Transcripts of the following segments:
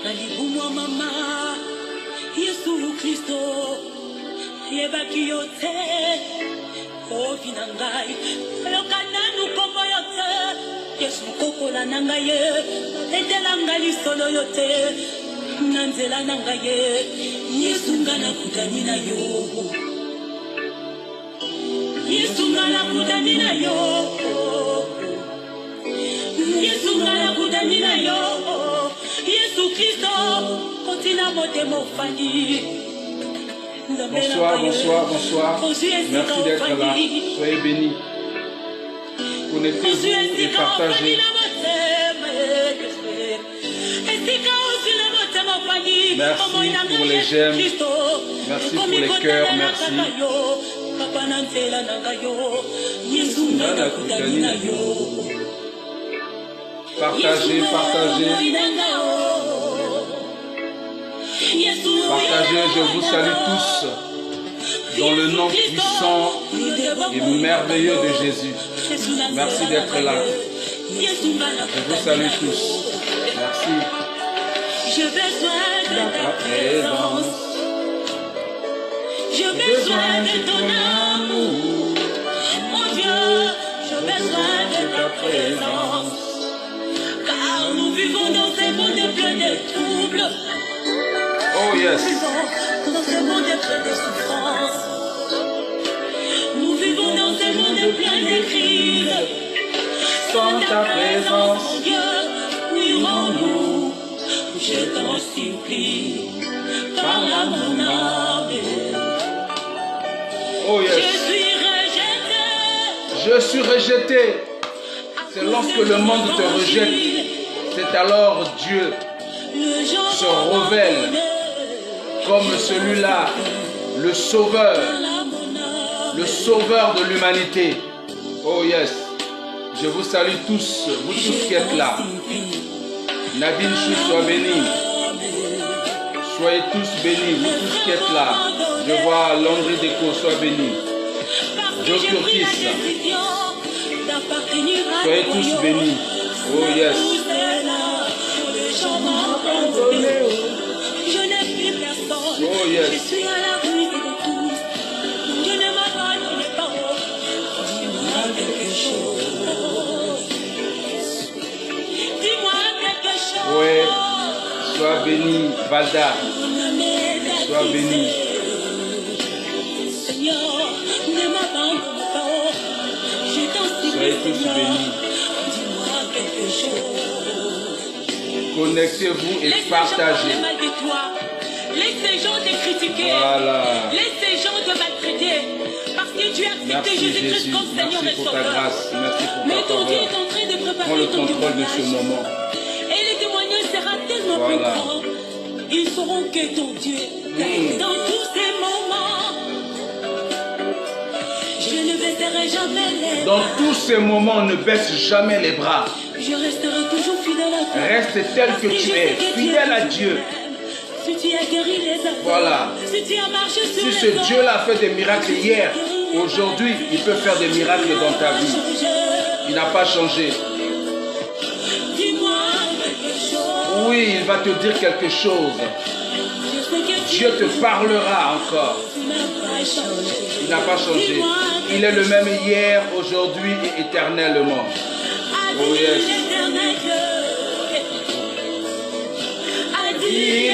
Nalibumwa mama Yesu Kristo yebaki yote ovina ngai ayokana nukombo yote Yesu kokola nanga ye etela ngali solo yote nanzela nanga ye Yesu ngana kutani na yo Yesu ngana kutani na yo Yesu ngana kutani na yo Yesu Kristo continue mote mofani. Bonsoir, bonsoir, bonsoir. Merci d'être là. Soyez bénis. Connectez-vous et partagez. Merci pour les j'aime. Merci pour les cœurs. Merci. Partagez, partagez. Partagez, je vous salue tous dans le nom puissant et merveilleux de Jésus. Merci d'être là. Je vous salue tous. Merci. J'ai besoin de ta présence. J'ai besoin de ton amour. Mon Dieu, j'ai besoin de ta présence. Car nous vivons dans un monde plein de troubles. Oh yes. Dans ce monde plein de souffrances. Nous vivons dans un monde plein de crises. Sans ta présence, mon Dieu, où irons-nous? Je t'en supplie, parle à mon âme. Oh yes. Je suis rejeté. Je suis rejeté. C'est lorsque le monde te rejette, c'est alors Dieu se révèle comme celui-là, le sauveur de l'humanité. Oh yes, je vous salue tous, vous tous qui êtes là. Nadine Chou, sois bénie. Soyez tous bénis, vous tous qui êtes là. Je vois Landry Déco, sois béni. Joe Curtis, soyez tous bénis. Oh yes. Oh yes. Je suis à la rue de tous. Je ne m'abandonne pas. Dis-moi quelque chose. Dis-moi quelque chose. Oui. Sois béni, Valda. Sois béni. Seigneur, ne m'abandonne pas. Je t'en supplie. Soyez tous bénis. Dis-moi quelque chose. Connectez-vous et partagez. Laisse ces gens te critiquer. Voilà. Laisse ces gens te maltraiter. Parce que tu as accepté Merci Jésus-Christ Jésus. comme Seigneur et Merci pour ta Sauveur. grâse. Merci pour Mais ta ton Dieu est faveur. en train de préparer Prends le ton contrôle de ce témoignage. moment. Et le témoignage sera tellement Voilà. plus grand. Ils sauront que ton Dieu t'aide dans tous ces moments. Je ne baisserai jamais les bras. Dans tous ces moments, ne baisse jamais les bras. Je resterai toujours fidèle à toi. Reste tel que tu es, fidèle à Dieu. Si tu as guéri les aveugles, Voilà. si tu as marché sur Si les ce eaux, Dieu-là a fait des miracles hier, aujourd'hui, il peut faire des miracles dans ta vie. Il n'a pas changé. Dis-moi quelque chose. Oui, il va te dire quelque chose. Je sais que Dieu te parlera encore. tu n'as pas changé. Il n'a pas changé. Il est le même hier, aujourd'hui et éternellement. Oh yes. L'éternel Dieu.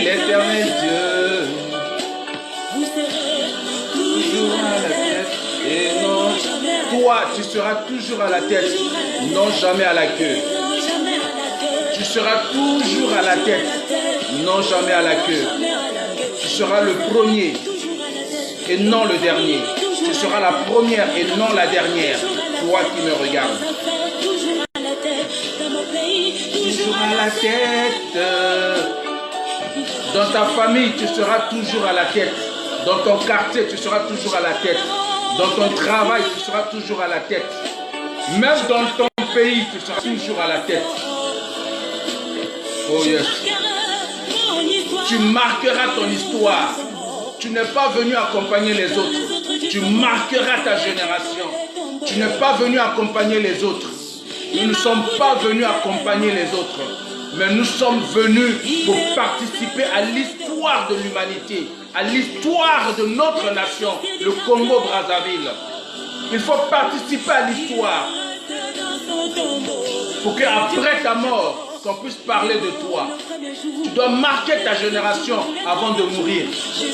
L'éternel Dieu, Vous serez toujours à la tête. et non, toi, tu seras toujours à la tête, non jamais à la queue. Non, jamais à la tête. Tu seras toujours à la tête, non jamais à la queue. Jamais à la tête. Tu seras le premier Toujours à la tête. et non le dernier. Tu seras la première et non la dernière. Toi qui me regardes. Toujours à la tête. Dans mon pays, Toujours à la tête. Dans ta famille, tu seras toujours à la tête. Dans ton quartier, tu seras toujours à la tête. Dans ton travail, tu seras toujours à la tête. Même dans ton pays, tu seras toujours à la tête. Oh yes. Tu marqueras ton histoire. Tu n'es pas venu accompagner les autres. Tu marqueras ta génération. Tu n'es pas venu accompagner les autres. Nous ne sommes pas venus accompagner les autres. mais nous sommes venus pour participer à l'histoire de l'humanité, à l'histoire de notre nation, le Congo-Brazzaville. Il faut participer à l'histoire pour qu'après ta mort, qu'on puisse parler de toi. Tu dois marquer ta génération avant de mourir.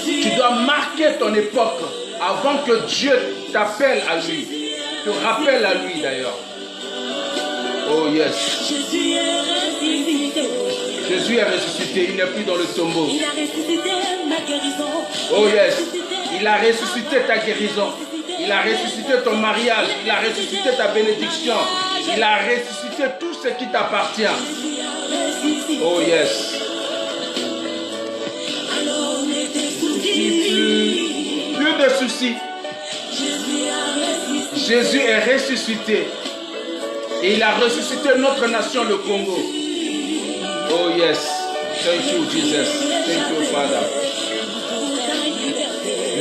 Tu dois marquer ton époque avant que Dieu t'appelle à lui, te rappelle à lui d'ailleurs. Oh yes. Jésus est ressuscité, il n'est plus dans le tombeau. Il a ressuscité ma guérison. Oh yes. Il a ressuscité ta guérison. Il a ressuscité ton mariage. Il a ressuscité ta bénédiction. Il a ressuscité tout ce qui t'appartient. Oh yes. Plus de soucis. Jésus est ressuscité. Et il a ressuscité notre nation, le Congo. Oh yes. Thank you, Jesus. Thank you, Father.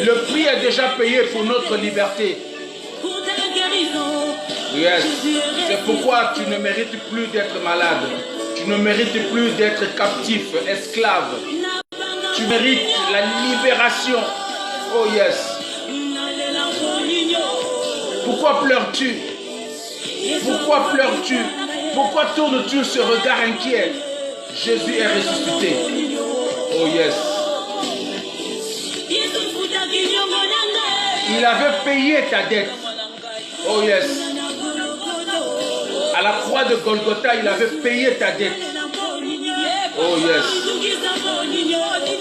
Le prix est déjà payé pour notre liberté. Yes. C'est pourquoi tu ne mérites plus d'être malade. Tu ne mérites plus d'être captif, esclave. Tu mérites la libération. Oh yes. Pourquoi pleures-tu? Pourquoi pleures-tu? Pourquoi tournes-tu ce regard inquiet? Jésus est ressuscité. Oh yes. Il avait payé ta dette. Oh yes. À la croix de Golgotha, il avait payé ta dette. Oh yes.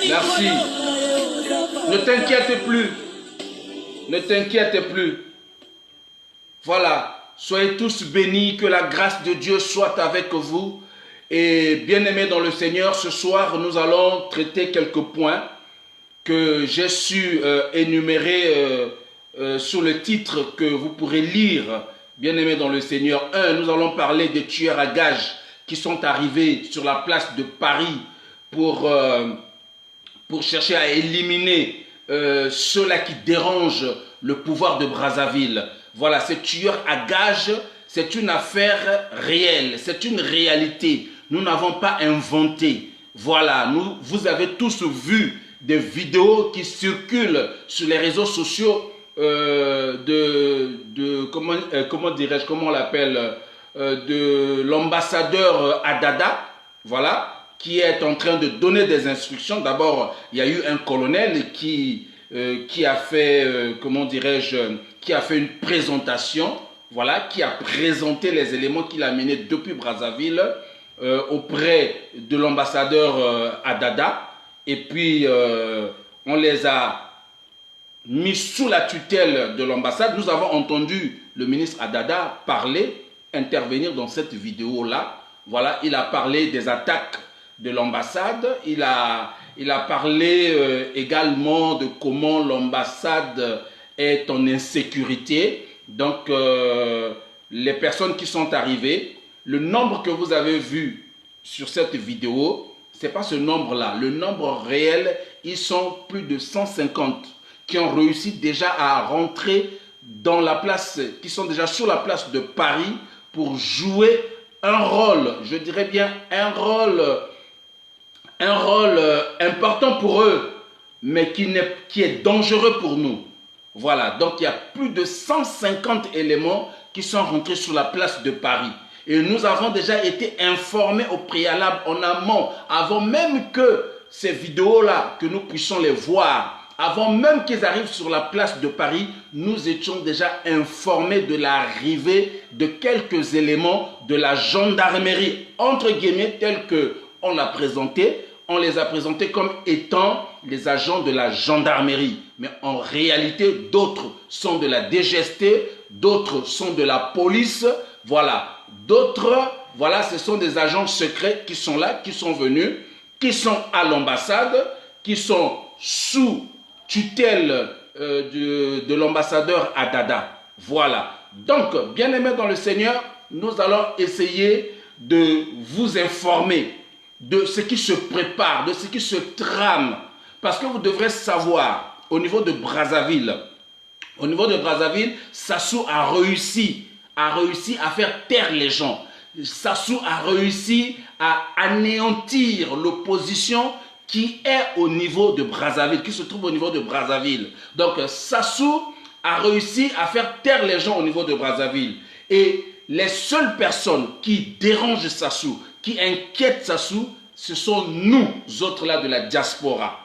Merci. Ne t'inquiète plus. Ne t'inquiète plus. Voilà. Soyez tous bénis, que la grâce de Dieu soit avec vous. Et bien-aimés dans le Seigneur, ce soir, nous allons traiter quelques points que j'ai su énumérer sur le titre que vous pourrez lire, bien-aimés dans le Seigneur. 1, nous allons parler des tueurs à gages qui sont arrivés sur la place de Paris pour chercher à éliminer ceux-là qui dérangent le pouvoir de Brazzaville. Voilà, ces tueurs à gages, c'est une affaire réelle, c'est une réalité. Nous n'avons pas inventé. Voilà, vous avez tous vu des vidéos qui circulent sur les réseaux sociaux comment dirais-je, comment on l'appelle, de l'ambassadeur Adada, voilà, qui est en train de donner des instructions. D'abord, il y a eu un colonel qui a fait, comment dirais-je, qui a fait une présentation, voilà, qui a présenté les éléments qu'il a menés depuis Brazzaville auprès de l'ambassadeur Adada. Et puis, on les a mis sous la tutelle de l'ambassade. Nous avons entendu le ministre Adada parler, intervenir dans cette vidéo-là. Voilà, il a parlé des attaques de l'ambassade. Il a parlé également de comment l'ambassade est en insécurité. Donc, les personnes qui sont arrivées, le nombre que vous avez vu sur cette vidéo, ce n'est pas ce nombre-là. Le nombre réel, ils sont plus de 150 qui ont réussi déjà à rentrer dans la place, qui sont déjà sur la place de Paris pour jouer un rôle, je dirais bien un rôle important pour eux, mais qui est dangereux pour nous. Voilà, donc il y a plus de 150 éléments qui sont rentrés sur la place de Paris. Et nous avons déjà été informés au préalable, en amont, avant même que ces vidéos-là, que nous puissions les voir, avant même qu'ils arrivent sur la place de Paris, nous étions déjà informés de l'arrivée de quelques éléments de la gendarmerie, entre guillemets, tels qu'on l'a présenté. On les a présentés comme étant les agents de la gendarmerie. Mais en réalité, d'autres sont de la DGST, d'autres sont de la police. Voilà, d'autres, voilà, ce sont des agents secrets qui sont là, qui sont venus, qui sont à l'ambassade, qui sont sous tutelle de l'ambassadeur Adada. Voilà. Donc, bien-aimés dans le Seigneur, nous allons essayer de vous informer de ce qui se prépare, de ce qui se trame. Parce que vous devrez savoir, au niveau de Brazzaville, Sassou a réussi à faire taire les gens. Sassou a réussi à anéantir l'opposition qui est au niveau de Brazzaville, qui se trouve au niveau de Brazzaville. Donc Sassou a réussi à faire taire les gens au niveau de Brazzaville. Et les seules personnes qui dérangent Sassou, qui inquiètent Sassou, ce sont nous autres là de la diaspora.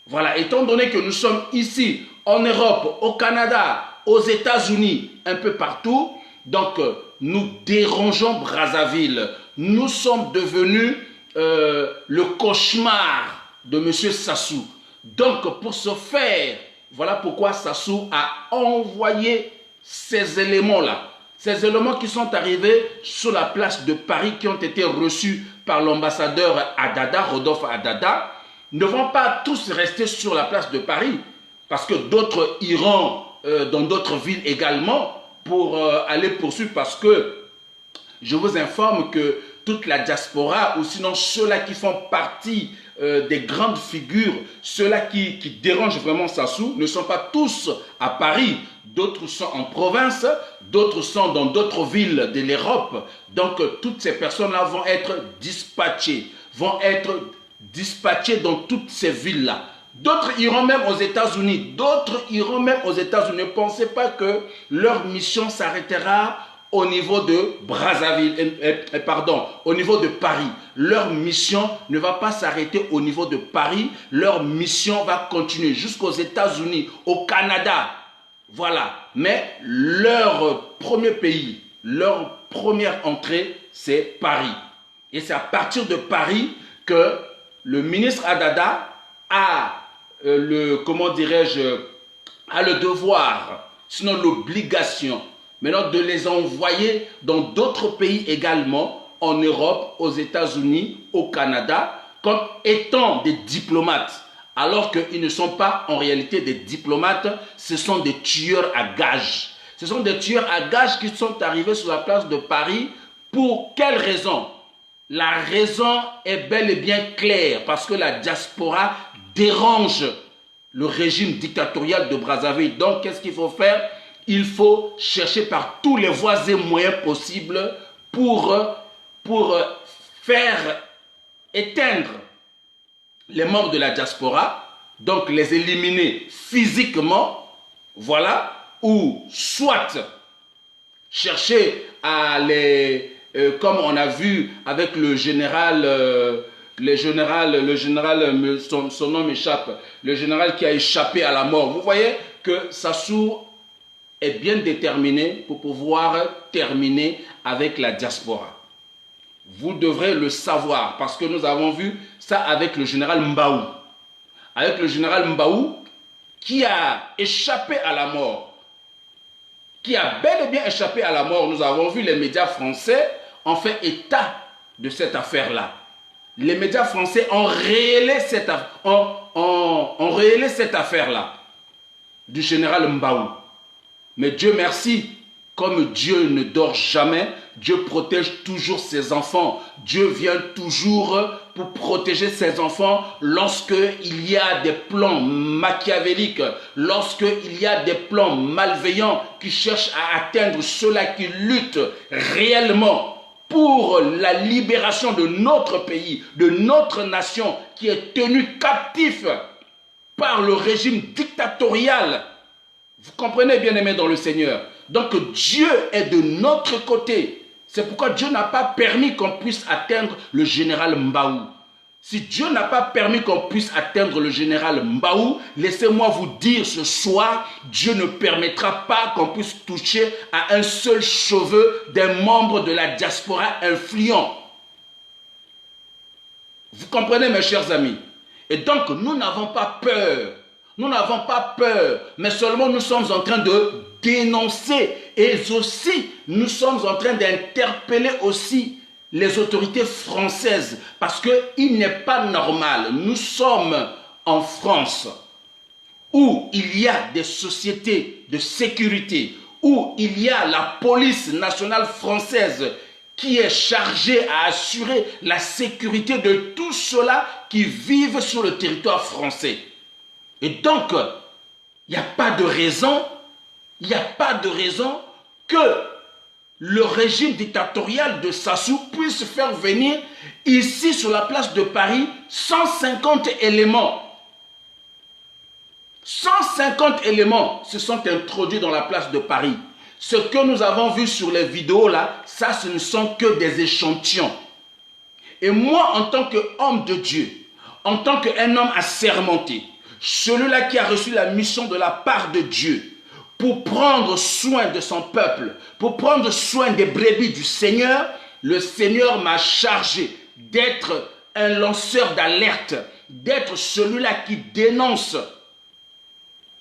Voilà, étant donné que nous sommes ici, en Europe, au Canada, aux États-Unis, un peu partout, donc nous dérangeons Brazzaville. Nous sommes devenus le cauchemar de M. Sassou. Donc pour ce faire, voilà pourquoi Sassou a envoyé ces éléments-là. Ces éléments qui sont arrivés sur la place de Paris, qui ont été reçus par l'ambassadeur Adada, Rodolphe Adada, ne vont pas tous rester sur la place de Paris, parce que d'autres iront dans d'autres villes également pour aller poursuivre, parce que je vous informe que toute la diaspora, ou sinon ceux-là qui font partie des grandes figures, ceux-là qui dérangent vraiment Sassou, ne sont pas tous à Paris. D'autres sont en province, d'autres sont dans d'autres villes de l'Europe. Donc toutes ces personnes-là vont être dispatchées dans toutes ces villes-là. D'autres iront même aux États-Unis. Ne pensez pas que leur mission s'arrêtera au niveau de Brazzaville, au niveau de Paris. Leur mission ne va pas s'arrêter au niveau de Paris. Leur mission va continuer jusqu'aux États-Unis, au Canada. Voilà. Mais leur premier pays, leur première entrée, c'est Paris. Et c'est à partir de Paris que le ministre Adada a le devoir, sinon l'obligation, maintenant de les envoyer dans d'autres pays également, en Europe, aux États-Unis, au Canada, comme étant des diplomates, alors qu'ils ne sont pas en réalité des diplomates, ce sont des tueurs à gages. Ce sont des tueurs à gages qui sont arrivés sur la place de Paris. Pour quelle raison? La raison est bel et bien claire, parce que la diaspora dérange le régime dictatorial de Brazzaville. Donc, qu'est-ce qu'il faut faire? Il faut chercher par tous les voies et moyens possibles pour faire éteindre les membres de la diaspora, donc les éliminer physiquement, voilà, ou soit chercher à les, comme on a vu avec le général, son nom m'échappe, le général qui a échappé à la mort. Vous voyez que Sassou est bien déterminé pour pouvoir terminer avec la diaspora. Vous devrez le savoir, parce que nous avons vu ça avec le général Mbaou. Avec le général Mbaou qui a échappé à la mort. Qui a bel et bien échappé à la mort. Nous avons vu les médias français ont fait état de cette affaire-là. Les médias français ont révélé cette affaire-là du général Mbaou. Mais Dieu merci, comme Dieu ne dort jamais, Dieu protège toujours ses enfants. Dieu vient toujours pour protéger ses enfants lorsqu'il y a des plans machiavéliques, lorsqu'il y a des plans malveillants qui cherchent à atteindre ceux-là qui luttent réellement pour la libération de notre pays, de notre nation qui est tenue captive par le régime dictatorial. Vous comprenez, bien-aimés dans le Seigneur? Donc Dieu est de notre côté. C'est pourquoi Dieu n'a pas permis qu'on puisse atteindre le général Mbaou. Si Dieu n'a pas permis qu'on puisse atteindre le général Mbaou, laissez-moi vous dire ce soir, Dieu ne permettra pas qu'on puisse toucher à un seul cheveu des membres de la diaspora influents. Vous comprenez, mes chers amis? Et donc, nous n'avons pas peur. Nous n'avons pas peur, mais seulement nous sommes en train de dénoncer et aussi nous sommes en train d'interpeller aussi les autorités françaises parce qu'il n'est pas normal. Nous sommes en France où il y a des sociétés de sécurité, où il y a la police nationale française qui est chargée à assurer la sécurité de tous ceux-là qui vivent sur le territoire français. Et donc, il n'y a pas de raison, que le régime dictatorial de Sassou puisse faire venir ici sur la place de Paris 150 éléments. 150 éléments se sont introduits dans la place de Paris. Ce que nous avons vu sur les vidéos là, ça ce ne sont que des échantillons. Et moi en tant qu'homme de Dieu, en tant qu'un homme assermenté, celui-là qui a reçu la mission de la part de Dieu, pour prendre soin de son peuple, pour prendre soin des brebis du Seigneur, le Seigneur m'a chargé d'être un lanceur d'alerte, d'être celui-là qui dénonce.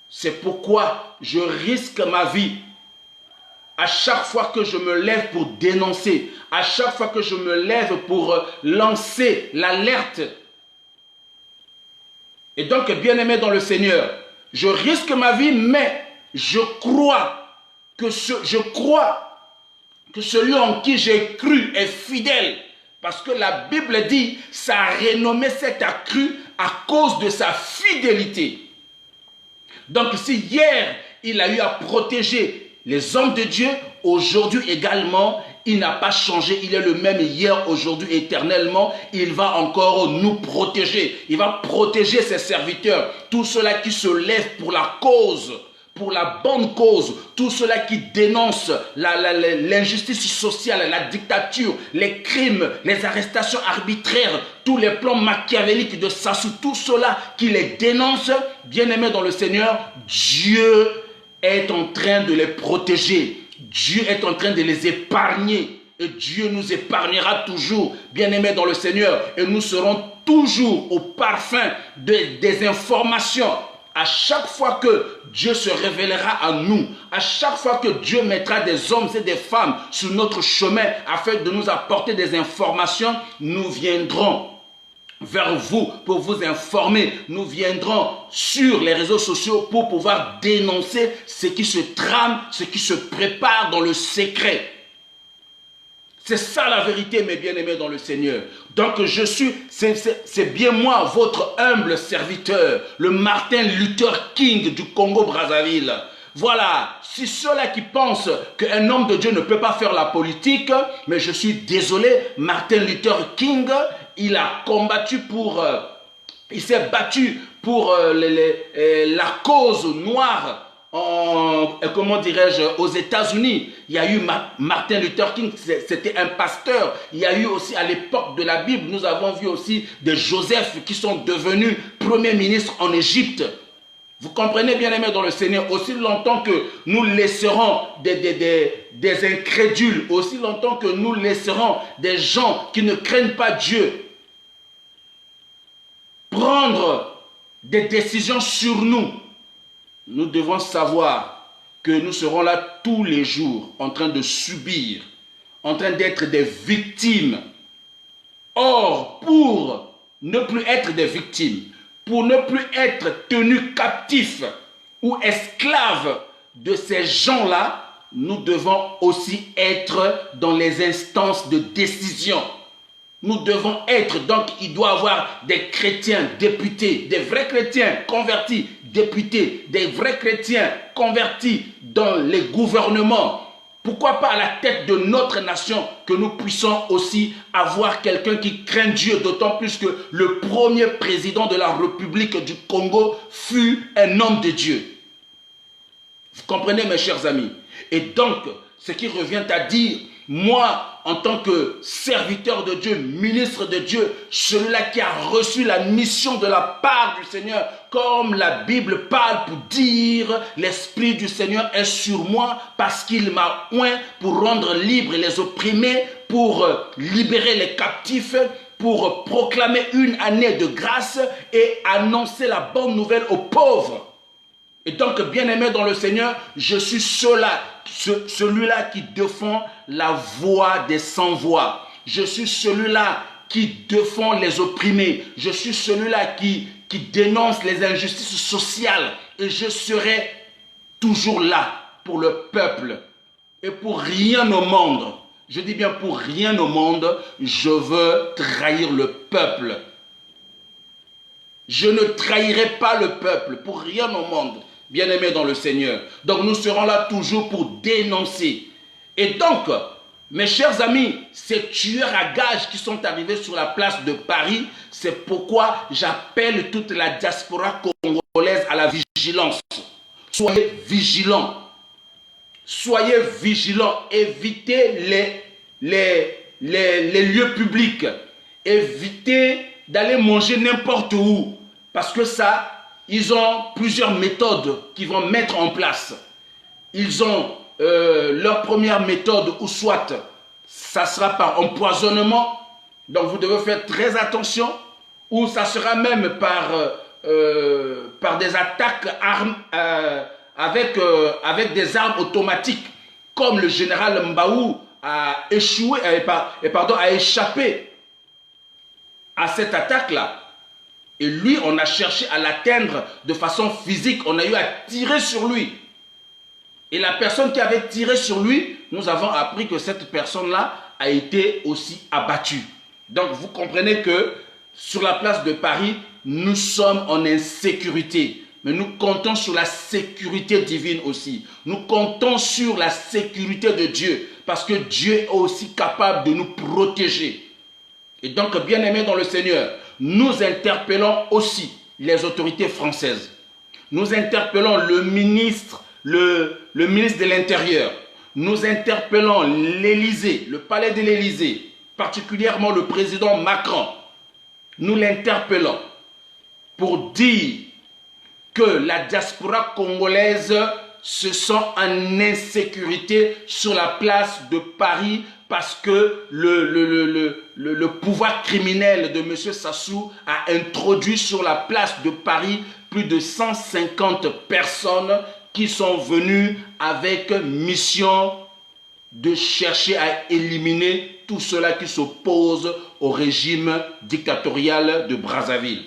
C'est pourquoi je risque ma vie à chaque fois que je me lève pour dénoncer, à chaque fois que je me lève pour lancer l'alerte. Et donc, bien-aimé dans le Seigneur, je risque ma vie, mais je crois que celui en qui j'ai cru est fidèle. Parce que la Bible dit, sa renommée s'est accrue à cause de sa fidélité. Donc si hier, il a eu à protéger les hommes de Dieu, aujourd'hui également, il n'a pas changé. Il est le même hier, aujourd'hui, éternellement. Il va encore nous protéger. Il va protéger ses serviteurs. Tous ceux-là qui se lèvent pour la cause, pour la bonne cause, tous ceux-là qui dénoncent l'injustice sociale, la dictature, les crimes, les arrestations arbitraires, tous les plans machiavéliques de Sassou, tous ceux-là qui les dénoncent, bien-aimés dans le Seigneur, Dieu est en train de les protéger. Dieu est en train de les épargner. Et Dieu nous épargnera toujours, bien-aimés dans le Seigneur. Et nous serons toujours au parfum des informations. À chaque fois que Dieu se révélera à nous, à chaque fois que Dieu mettra des hommes et des femmes sur notre chemin afin de nous apporter des informations, nous viendrons vers vous pour vous informer. Nous viendrons sur les réseaux sociaux pour pouvoir dénoncer ce qui se trame, ce qui se prépare dans le secret. C'est ça la vérité, mes bien-aimés dans le Seigneur. Donc c'est bien moi, votre humble serviteur, le Martin Luther King du Congo-Brazzaville. Voilà, si ceux-là qui pensent qu'un homme de Dieu ne peut pas faire la politique, mais je suis désolé, Martin Luther King, il a combattu il s'est battu pour la cause noire. Comment dirais-je, aux États-Unis, il y a eu Martin Luther King, c'était un pasteur. Il y a eu aussi à l'époque de la Bible, nous avons vu aussi des Joseph qui sont devenus premiers ministres en Égypte. Vous comprenez, bien aimés dans le Seigneur, aussi longtemps que nous laisserons des incrédules, aussi longtemps que nous laisserons des gens qui ne craignent pas Dieu prendre des décisions sur nous, nous devons savoir que nous serons là tous les jours en train de subir, en train d'être des victimes. Or, pour ne plus être des victimes, pour ne plus être tenus captifs ou esclaves de ces gens-là, nous devons aussi être dans les instances de décision. Nous devons être, donc il doit y avoir des chrétiens députés, des vrais chrétiens convertis, députés, des vrais chrétiens convertis dans les gouvernements. Pourquoi pas à la tête de notre nation que nous puissions aussi avoir quelqu'un qui craint Dieu, d'autant plus que le premier président de la République du Congo fut un homme de Dieu. Vous comprenez mes chers amis? Et donc, ce qui revient à dire, moi, en tant que serviteur de Dieu, ministre de Dieu, celui-là qui a reçu la mission de la part du Seigneur, comme la Bible parle pour dire, l'Esprit du Seigneur est sur moi parce qu'il m'a oint pour rendre libres les opprimés, pour libérer les captifs, pour proclamer une année de grâce et annoncer la bonne nouvelle aux pauvres. Et donc, bien-aimé dans le Seigneur, je suis celui-là qui défend la voix des sans-voix. Je suis celui-là qui défend les opprimés. Je suis celui-là qui dénonce les injustices sociales. Et je serai toujours là pour le peuple. Et pour rien au monde, je dis bien pour rien au monde, je veux trahir le peuple. Je ne trahirai pas le peuple pour rien au monde. Bien-aimés dans le Seigneur. Donc nous serons là toujours pour dénoncer. Et donc, mes chers amis, ces tueurs à gages qui sont arrivés sur la place de Paris, c'est pourquoi j'appelle toute la diaspora congolaise à la vigilance. Soyez vigilants. Soyez vigilants. Évitez les lieux publics. Évitez d'aller manger n'importe où. Parce que ça, ils ont plusieurs méthodes qu'ils vont mettre en place. Ils ont leur première méthode, ou soit ça sera par empoisonnement, donc vous devez faire très attention, ou ça sera même par des attaques avec des armes automatiques, comme le général Mbaou a échappé à cette attaque-là. Et lui, on a cherché à l'atteindre de façon physique, on a eu à tirer sur lui. Et la personne qui avait tiré sur lui, nous avons appris que cette personne-là a été aussi abattue. Donc vous comprenez que sur la place de Paris, nous sommes en insécurité. Mais nous comptons sur la sécurité divine aussi. Nous comptons sur la sécurité de Dieu. Parce que Dieu est aussi capable de nous protéger. Et donc, bien-aimés dans le Seigneur, nous interpellons aussi les autorités françaises. Nous interpellons le ministre de l'Intérieur. Nous interpellons l'Élysée, le palais de l'Élysée, particulièrement le président Macron. Nous l'interpellons pour dire que la diaspora congolaise se sent en insécurité sur la place de Paris parce que le pouvoir criminel de M. Sassou a introduit sur la place de Paris plus de 150 personnes qui sont venus avec mission de chercher à éliminer tout cela qui s'oppose au régime dictatorial de Brazzaville.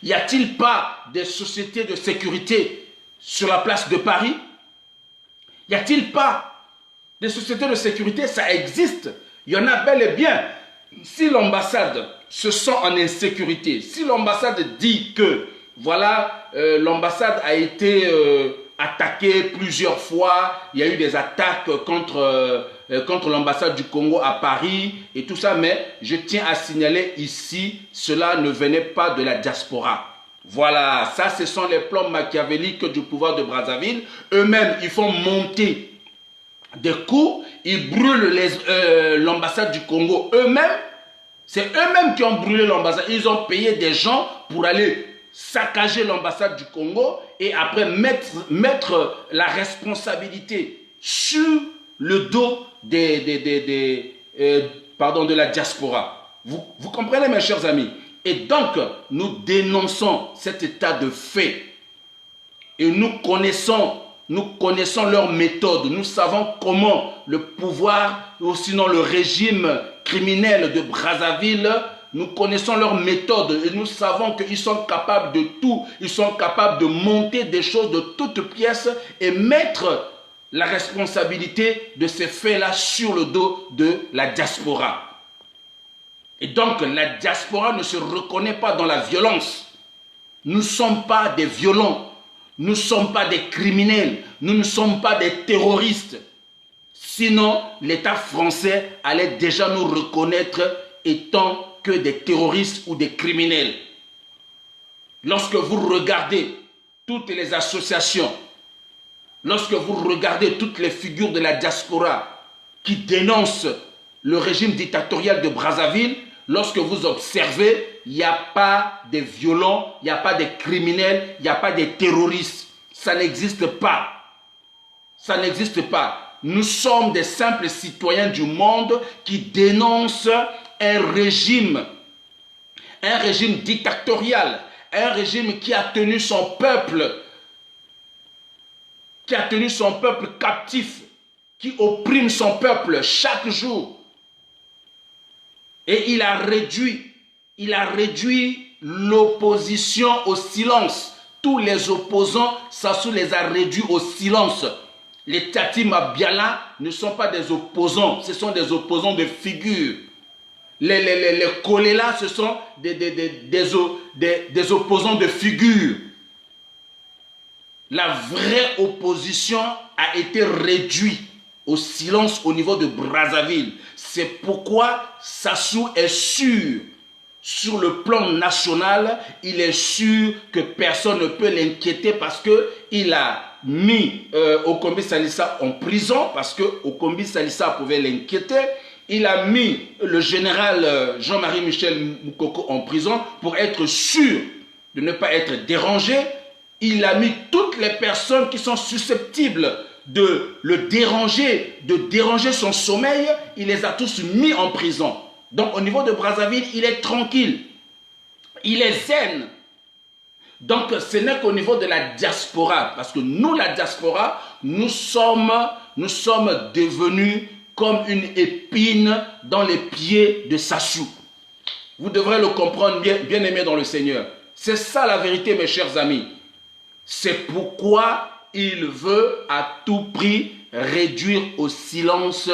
Y a-t-il pas des sociétés de sécurité sur la place de Paris? Y a-t-il pas des sociétés de sécurité? Ça existe. Il y en a bel et bien. Si l'ambassade se sent en insécurité, si l'ambassade dit que voilà, l'ambassade a été attaquée plusieurs fois, il y a eu des attaques contre l'ambassade du Congo à Paris et tout ça, mais je tiens à signaler ici, cela ne venait pas de la diaspora. Voilà, ça ce sont les plans machiavéliques du pouvoir de Brazzaville. Eux-mêmes, ils font monter des coups, ils brûlent l'ambassade du Congo eux-mêmes. C'est eux-mêmes qui ont brûlé l'ambassade. Ils ont payé des gens pour aller saccager l'ambassade du Congo et après mettre la responsabilité sur le dos de la diaspora. Vous comprenez, mes chers amis? Et donc, nous dénonçons cet état de fait. Et nous connaissons leurs méthodes. Nous savons comment le pouvoir, ou sinon le régime criminel de Brazzaville, nous connaissons leurs méthodes et nous savons qu'ils sont capables de tout. Ils sont capables de monter des choses de toutes pièces et mettre la responsabilité de ces faits-là sur le dos de la diaspora. Et donc, la diaspora ne se reconnaît pas dans la violence. Nous ne sommes pas des violents. Nous ne sommes pas des criminels. Nous ne sommes pas des terroristes. Sinon, l'État français allait déjà nous reconnaître étant que des terroristes ou des criminels. Lorsque vous regardez toutes les associations, lorsque vous regardez toutes les figures de la diaspora qui dénoncent le régime dictatorial de Brazzaville, lorsque vous observez, il n'y a pas de violents, il n'y a pas de criminels, il n'y a pas de terroristes. Ça n'existe pas. Ça n'existe pas. Nous sommes des simples citoyens du monde qui dénoncent un régime dictatorial, un régime qui a tenu son peuple, captif, qui opprime son peuple chaque jour. Et il a réduit l'opposition au silence. Tous les opposants, Sassou les a réduits au silence. Les Tati Mabiala ne sont pas des opposants, ce sont des opposants de figure. Les Kolela, ce sont des opposants de figure. La vraie opposition a été réduite. au silence au niveau de Brazzaville. C'est pourquoi Sassou est sûr, sur le plan national, il est sûr que personne ne peut l'inquiéter parce qu'il a mis Okombi Salissa en prison, parce que Okombi Salissa pouvait l'inquiéter. Il a mis le général Jean-Marie Michel Moukoko en prison pour être sûr de ne pas être dérangé. Il a mis toutes les personnes qui sont susceptibles de le déranger, de déranger son sommeil, il les a tous mis en prison. Donc au niveau de Brazzaville, il est tranquille, il est zen. Donc ce n'est qu'au niveau de la diaspora, parce que nous, la diaspora, nous sommes devenus comme une épine dans les pieds de Sassou. Vous devrez le comprendre, bien aimé dans le Seigneur. C'est ça la vérité, mes chers amis. C'est pourquoi il veut à tout prix réduire au silence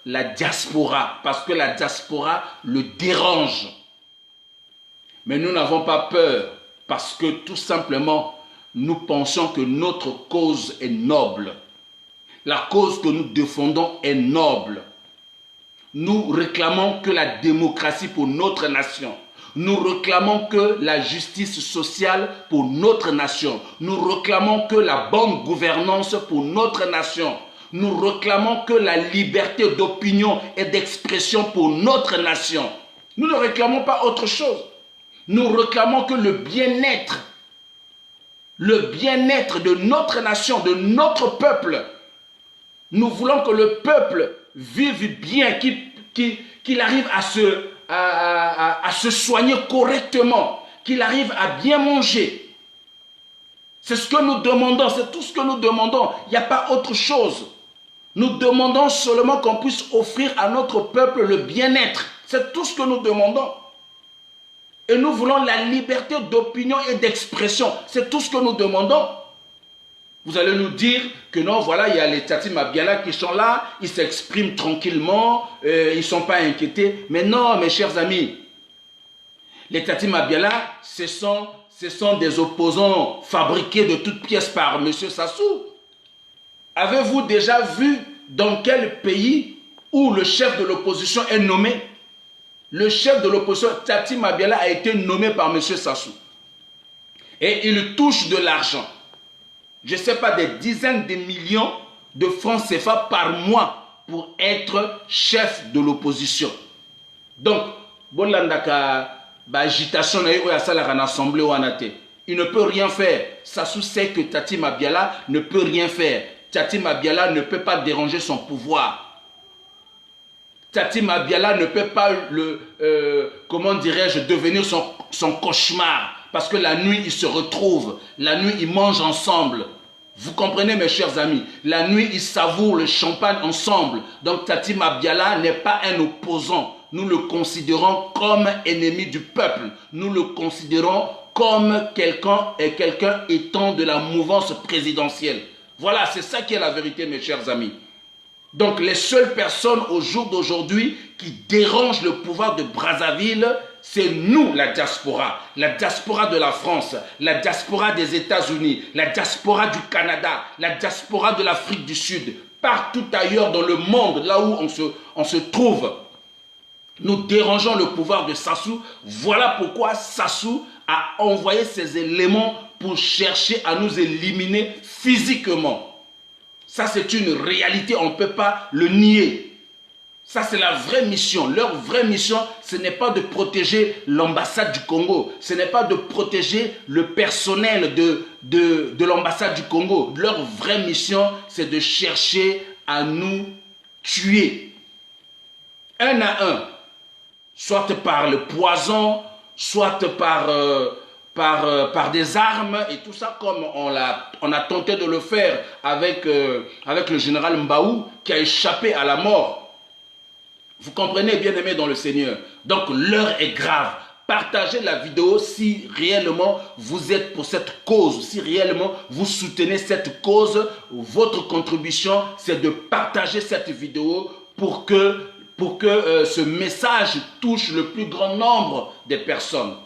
la diaspora, parce que la diaspora le dérange. Mais nous n'avons pas peur, parce que tout simplement, nous pensons que notre cause est noble. La cause que nous défendons est noble. Nous réclamons que la démocratie pour notre nation. Nous réclamons que la justice sociale pour notre nation. Nous réclamons que la bonne gouvernance pour notre nation. Nous réclamons que la liberté d'opinion et d'expression pour notre nation. Nous ne réclamons pas autre chose. Nous réclamons que le bien-être de notre nation, de notre peuple, nous voulons que le peuple vive bien, qu'il arrive à se soigner correctement, qu'il arrive à bien manger. C'est ce que nous demandons, c'est tout ce que nous demandons. Il n'y a pas autre chose. Nous demandons seulement qu'on puisse offrir à notre peuple le bien-être. C'est tout ce que nous demandons. Et nous voulons la liberté d'opinion et d'expression. C'est tout ce que nous demandons. Vous allez nous dire que non, voilà, il y a les Tati Mabiala qui sont là, ils s'expriment tranquillement, ils ne sont pas inquiétés. Mais non, mes chers amis, les Tati Mabiala, ce sont des opposants fabriqués de toutes pièces par M. Sassou. Avez-vous déjà vu dans quel pays où le chef de l'opposition est nommé? Le chef de l'opposition, Tati Mabiala, a été nommé par M. Sassou. Et il touche de l'argent. Je ne sais pas, des dizaines de millions de francs CFA par mois pour être chef de l'opposition. Donc, agitation, il ne peut rien faire. Sassou sait que Tati Mabiala ne peut rien faire. Tati Mabiala ne peut pas déranger son pouvoir. Tati Mabiala ne peut pas devenir son cauchemar. Parce que la nuit, ils se retrouvent. La nuit, ils mangent ensemble. Vous comprenez, mes chers amis? La nuit, ils savourent le champagne ensemble. Donc, Tati Mabiala n'est pas un opposant. Nous le considérons comme ennemi du peuple. Nous le considérons comme quelqu'un étant de la mouvance présidentielle. Voilà, c'est ça qui est la vérité, mes chers amis. Donc, les seules personnes au jour d'aujourd'hui qui dérangent le pouvoir de Brazzaville, c'est nous, la diaspora de la France, la diaspora des États-Unis, la diaspora du Canada, la diaspora de l'Afrique du Sud, partout ailleurs dans le monde, là où on se trouve. Nous dérangeons le pouvoir de Sassou. Voilà pourquoi Sassou a envoyé ces éléments pour chercher à nous éliminer physiquement. Ça, c'est une réalité, on ne peut pas le nier. Ça, c'est la vraie mission. Leur vraie mission, ce n'est pas de protéger l'ambassade du Congo. Ce n'est pas de protéger le personnel de l'ambassade du Congo. Leur vraie mission, c'est de chercher à nous tuer. Un à un. Soit par le poison, soit par des armes et tout ça, comme on a tenté de le faire avec le général Mbaou qui a échappé à la mort. Vous comprenez, bien aimé dans le Seigneur. Donc l'heure est grave. Partagez la vidéo si réellement vous êtes pour cette cause, si réellement vous soutenez cette cause. Votre contribution, c'est de partager cette vidéo pour que ce message touche le plus grand nombre de personnes.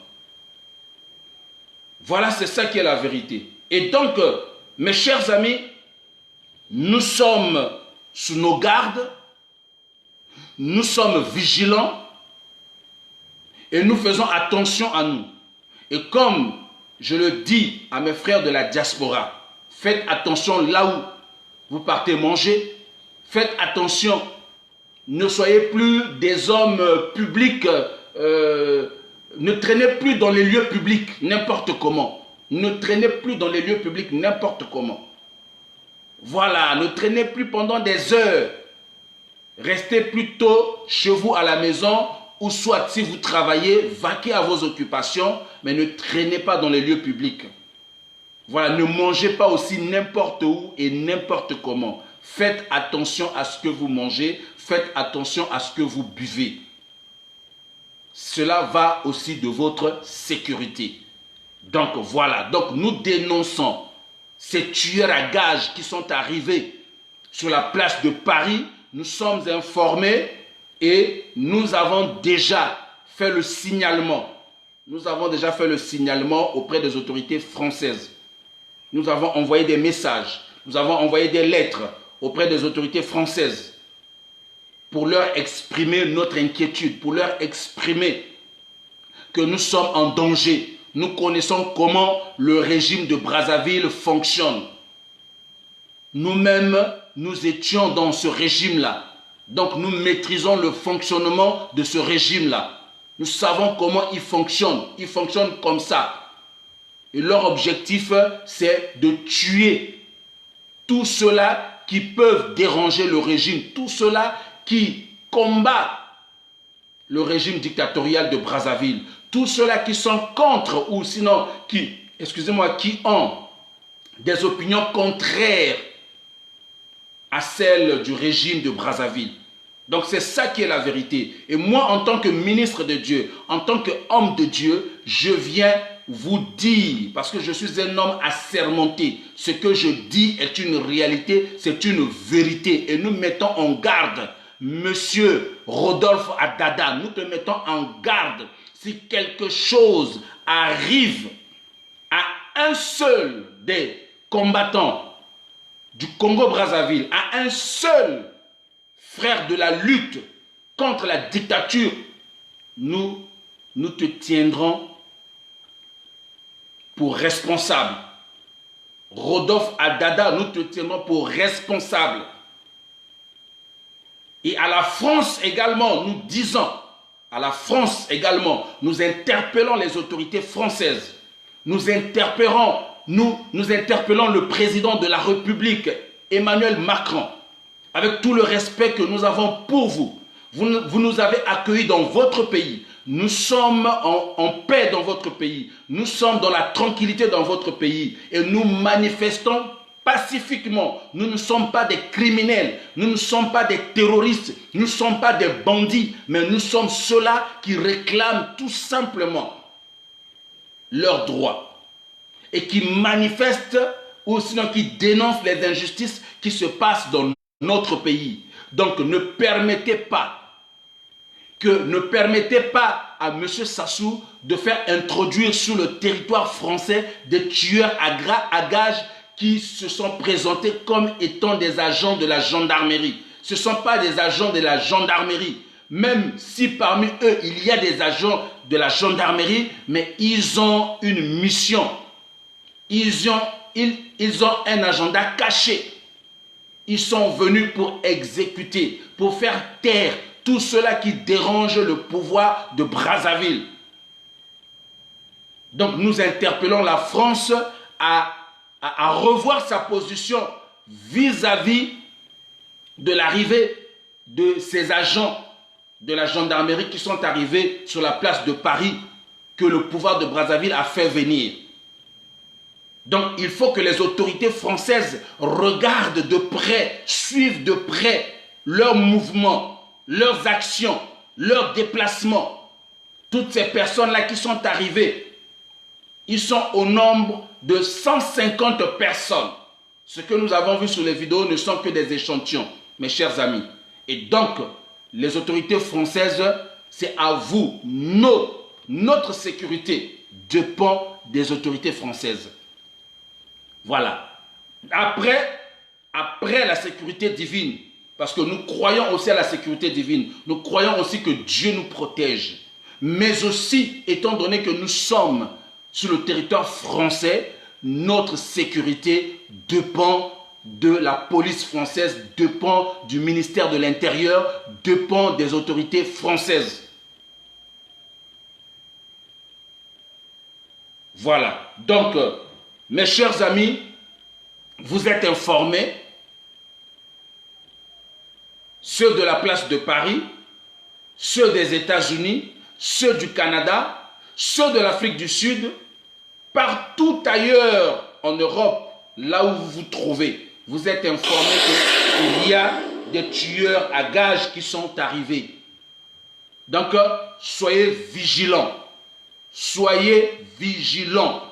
Voilà, c'est ça qui est la vérité. Et donc, mes chers amis, nous sommes sous nos gardes, nous sommes vigilants et nous faisons attention à nous. Et comme je le dis à mes frères de la diaspora, faites attention là où vous partez manger, faites attention, ne soyez plus des hommes publics, ne traînez plus dans les lieux publics n'importe comment. Ne traînez plus dans les lieux publics n'importe comment. Voilà, ne traînez plus pendant des heures. Restez plutôt chez vous à la maison ou soit si vous travaillez, vaquez à vos occupations, mais ne traînez pas dans les lieux publics. Voilà, ne mangez pas aussi n'importe où et n'importe comment. Faites attention à ce que vous mangez, faites attention à ce que vous buvez. Cela va aussi de votre sécurité. Donc voilà, donc nous dénonçons ces tueurs à gages qui sont arrivés sur la place de Paris. Nous sommes informés et nous avons déjà fait le signalement. Nous avons déjà fait le signalement auprès des autorités françaises. Nous avons envoyé des messages, nous avons envoyé des lettres auprès des autorités françaises pour leur exprimer notre inquiétude, pour leur exprimer que nous sommes en danger. Nous connaissons comment le régime de Brazzaville fonctionne. Nous-mêmes, nous étions dans ce régime-là. Donc nous maîtrisons le fonctionnement de ce régime-là. Nous savons comment il fonctionne. Il fonctionne comme ça. Et leur objectif, c'est de tuer tous ceux-là qui peuvent déranger le régime, tous ceux-là qui combattent le régime dictatorial de Brazzaville, tous ceux-là qui sont contre ou sinon qui ont des opinions contraires à celles du régime de Brazzaville. Donc c'est ça qui est la vérité. Et moi, en tant que ministre de Dieu, en tant qu'homme de Dieu, je viens vous dire, parce que je suis un homme assermenté, ce que je dis est une réalité, c'est une vérité. Et nous mettons en garde, Monsieur Rodolphe Adada, nous te mettons en garde. Si quelque chose arrive à un seul des combattants du Congo-Brazzaville, à un seul frère de la lutte contre la dictature, nous te tiendrons pour responsable. Rodolphe Adada, nous te tiendrons pour responsable. Et à la France également, nous disons, à la France également, nous interpellons les autorités françaises. Nous interpellons le président de la République, Emmanuel Macron, avec tout le respect que nous avons pour vous. Vous nous avez accueillis dans votre pays. Nous sommes en paix dans votre pays. Nous sommes dans la tranquillité dans votre pays. Et nous manifestons pacifiquement. Nous ne sommes pas des criminels. Nous ne sommes pas des terroristes. Nous ne sommes pas des bandits. Mais nous sommes ceux-là qui réclament tout simplement leurs droits. Et qui manifestent ou sinon qui dénoncent les injustices qui se passent dans notre pays. Donc ne permettez pas à M. Sassou de faire introduire sur le territoire français des tueurs à gages qui se sont présentés comme étant des agents de la gendarmerie. Ce ne sont pas des agents de la gendarmerie. Même si parmi eux, il y a des agents de la gendarmerie, mais ils ont une mission. Ils ont un agenda caché. Ils sont venus pour exécuter, pour faire taire tout cela qui dérange le pouvoir de Brazzaville. Donc nous interpellons la France à revoir sa position vis-à-vis de l'arrivée de ces agents de la gendarmerie qui sont arrivés sur la place de Paris que le pouvoir de Brazzaville a fait venir. Donc il faut que les autorités françaises regardent de près, suivent de près leurs mouvements, leurs actions, leurs déplacements. Toutes ces personnes-là qui sont arrivées, ils sont au nombre de 150 personnes. Ce que nous avons vu sur les vidéos ne sont que des échantillons, mes chers amis. Et donc, les autorités françaises, c'est à vous, notre sécurité dépend des autorités françaises. Voilà. Après la sécurité divine, Parce que nous croyons aussi à la sécurité divine. Nous croyons aussi que Dieu nous protège. Mais aussi, étant donné que nous sommes sur le territoire français, notre sécurité dépend de la police française, dépend du ministère de l'Intérieur, dépend des autorités françaises. Voilà. Donc, mes chers amis, vous êtes informés. Ceux de la place de Paris, ceux des États-Unis, ceux du Canada, ceux de l'Afrique du Sud, partout ailleurs en Europe, là où vous vous trouvez, vous êtes informés qu'il y a des tueurs à gages qui sont arrivés. Donc, soyez vigilants. Soyez vigilants.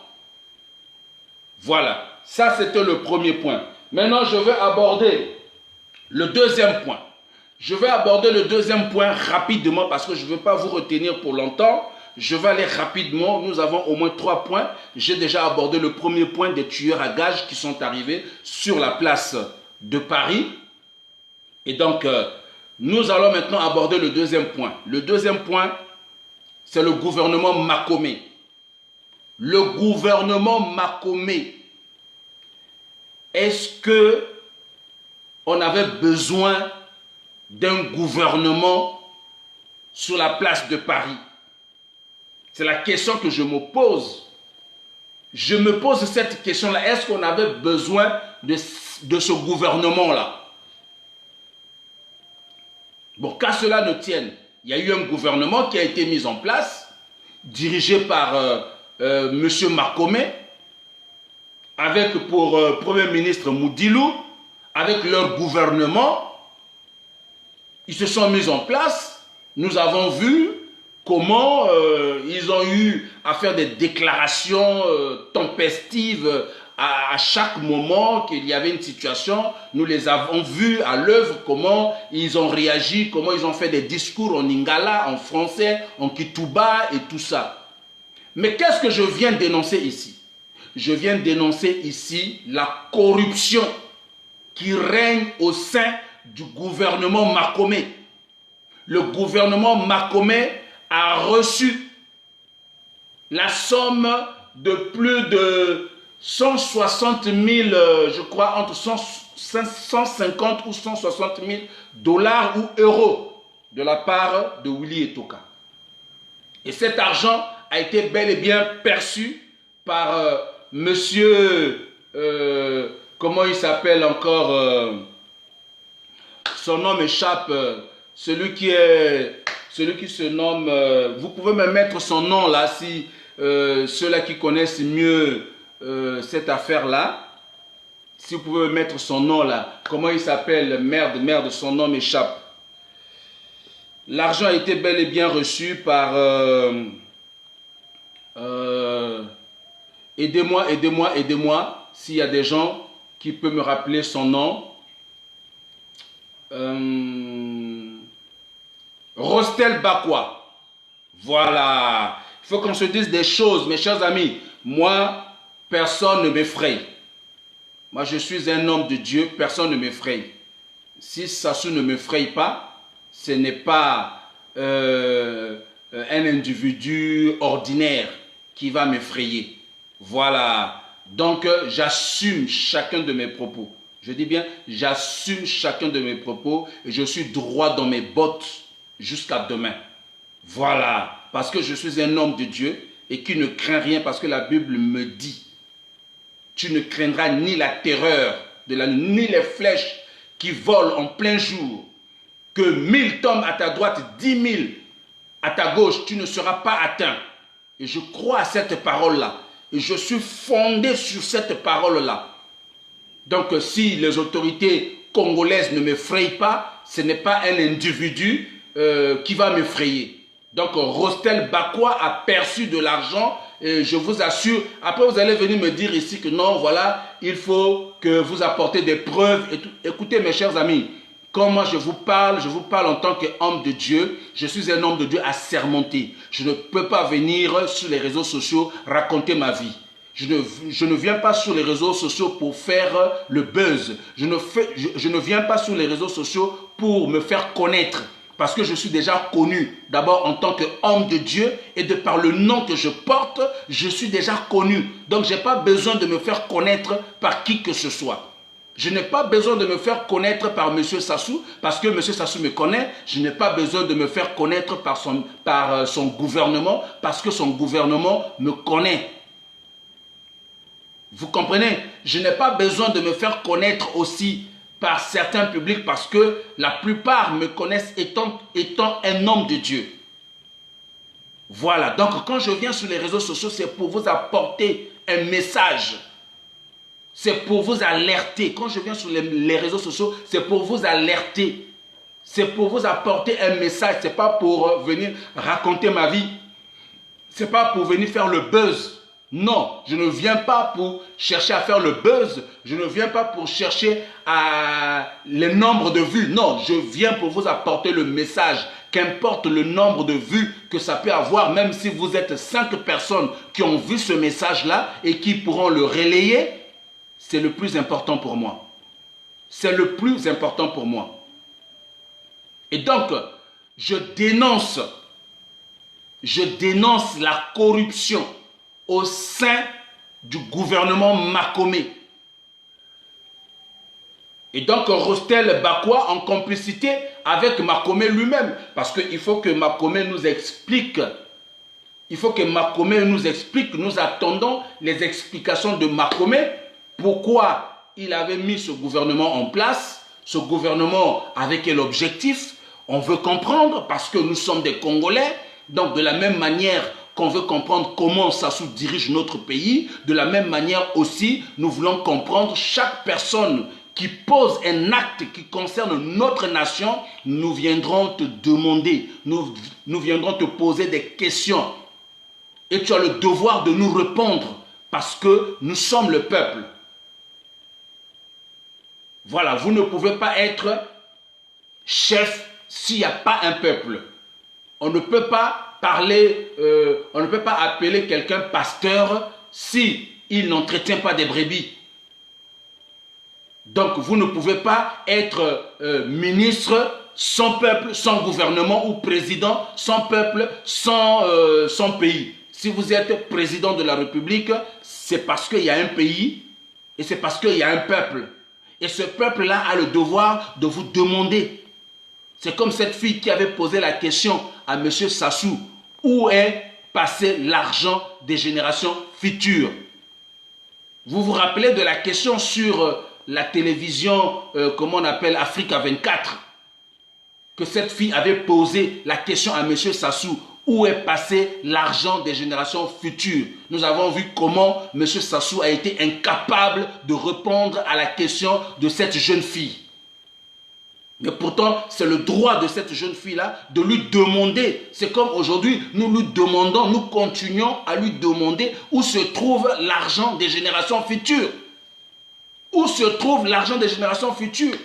Voilà, ça c'était le premier point. Maintenant, je vais aborder le deuxième point. Je vais aborder le deuxième point rapidement parce que je ne veux pas vous retenir pour longtemps. Je vais aller rapidement. Nous avons au moins 3 points. J'ai déjà abordé le premier point des tueurs à gages qui sont arrivés sur la place de Paris. Et donc, nous allons maintenant aborder le deuxième point. Le deuxième point, c'est le gouvernement Makomé. Le gouvernement Makomé. Est-ce que on avait besoin d'un gouvernement sur la place de Paris? C'est la question que je me pose. Je me pose cette question-là. Est-ce qu'on avait besoin de ce gouvernement-là? Bon, qu'à cela ne tienne, il y a eu un gouvernement qui a été mis en place, dirigé par M. Makomé, avec pour Premier ministre Moudilou, avec leur gouvernement. Ils se sont mis en place. Nous avons vu comment ils ont eu à faire des déclarations tempestives à chaque moment qu'il y avait une situation. Nous les avons vus à l'œuvre, comment ils ont réagi, comment ils ont fait des discours en lingala, en français, en kituba et tout ça. Mais qu'est-ce que je viens dénoncer ici? Je viens dénoncer ici la corruption qui règne au sein du gouvernement Makomé. Le gouvernement Makomé a reçu la somme de plus de 160 000, je crois, entre 150 ou 160 000 dollars ou euros de la part de Willy Etoka. Et cet argent a été bel et bien perçu par monsieur, comment il s'appelle encore, son nom m'échappe, celui qui se nomme, vous pouvez me mettre son nom là, si ceux-là qui connaissent mieux cette affaire-là, si vous pouvez me mettre son nom là, comment il s'appelle, merde, son nom m'échappe. L'argent a été bel et bien reçu par, aidez-moi, s'il y a des gens qui peuvent me rappeler son nom. Rostel Bakwa. Voilà. Il faut qu'on se dise des choses, mes chers amis. Moi, personne ne m'effraie. Moi, je suis un homme de Dieu, personne ne m'effraie. Si Sassou ne m'effraie pas, ce n'est pas un individu ordinaire qui va m'effrayer. Voilà. Donc, j'assume chacun de mes propos. Je dis bien, j'assume chacun de mes propos et je suis droit dans mes bottes jusqu'à demain. Voilà. Parce que je suis un homme de Dieu et qui ne craint rien parce que la Bible me dit, tu ne craindras ni la terreur de la nuit, ni les flèches qui volent en plein jour. Que 1000 tombent à ta droite, 10 000 à ta gauche, tu ne seras pas atteint. Et je crois à cette parole-là. Et je suis fondé sur cette parole-là. Donc si les autorités congolaises ne m'effrayent pas, ce n'est pas un individu qui va m'effrayer. Donc Rostel Bakwa a perçu de l'argent et je vous assure, après vous allez venir me dire ici que non, voilà, il faut que vous apportez des preuves. Et tout. Écoutez mes chers amis, quand moi je vous parle en tant qu'homme de Dieu, je suis un homme de Dieu assermenté. Je ne peux pas venir sur les réseaux sociaux raconter ma vie. Je ne viens pas sur les réseaux sociaux pour faire le buzz. Je ne viens pas sur les réseaux sociaux pour me faire connaître. Parce que je suis déjà connu. D'abord en tant qu'homme de Dieu et de par le nom que je porte, je suis déjà connu. Donc je n'ai pas besoin de me faire connaître par qui que ce soit. Je n'ai pas besoin de me faire connaître par M. Sassou, parce que M. Sassou me connaît. Je n'ai pas besoin de me faire connaître par son gouvernement, parce que son gouvernement me connaît. Vous comprenez? Je n'ai pas besoin de me faire connaître aussi par certains publics, parce que la plupart me connaissent étant un homme de Dieu. Voilà, donc quand je viens sur les réseaux sociaux, c'est pour vous apporter un message. C'est pour vous alerter. Quand je viens sur les réseaux sociaux, c'est pour vous alerter. C'est pour vous apporter un message. Ce n'est pas pour venir raconter ma vie. Ce n'est pas pour venir faire le buzz. Non, je ne viens pas pour chercher à faire le buzz. Je ne viens pas pour chercher les nombres de vues. Non, je viens pour vous apporter le message. Qu'importe le nombre de vues que ça peut avoir, même si vous êtes 5 personnes qui ont vu ce message-là et qui pourront le relayer, c'est le plus important pour moi. C'est le plus important pour moi. Et donc, je dénonce la corruption au sein du gouvernement Makomé. Et donc, Rostel Bakwa en complicité avec Makomé lui-même. Parce qu'il faut que Makomé nous explique. Il faut que Makomé nous explique. Nous attendons les explications de Makomé. Pourquoi il avait mis ce gouvernement en place. Ce gouvernement avec quel objectif? On veut comprendre parce que nous sommes des Congolais. Donc, de la même manière qu'on veut comprendre comment Sassou dirige notre pays, de la même manière aussi, nous voulons comprendre chaque personne qui pose un acte qui concerne notre nation, nous viendrons te demander, nous viendrons te poser des questions. Et tu as le devoir de nous répondre parce que nous sommes le peuple. Voilà, vous ne pouvez pas être chef s'il n'y a pas un peuple. On ne peut pas parler, on ne peut pas appeler quelqu'un pasteur si il n'entretient pas des brebis. Donc vous ne pouvez pas être ministre sans peuple, sans gouvernement, ou président sans peuple, sans pays. Si vous êtes président de la République, c'est parce qu'il y a un pays et c'est parce qu'il y a un peuple. Et ce peuple-là a le devoir de vous demander. C'est comme cette fille qui avait posé la question à M. Sassou. Où est passé l'argent des générations futures? Vous vous rappelez de la question sur la télévision, comment on appelle, Africa 24? Que cette fille avait posé la question à M. Sassou. Où est passé l'argent des générations futures? Nous avons vu comment M. Sassou a été incapable de répondre à la question de cette jeune fille. Mais pourtant, c'est le droit de cette jeune fille-là de lui demander. C'est comme aujourd'hui, nous lui demandons, nous continuons à lui demander où se trouve l'argent des générations futures. Où se trouve l'argent des générations futures?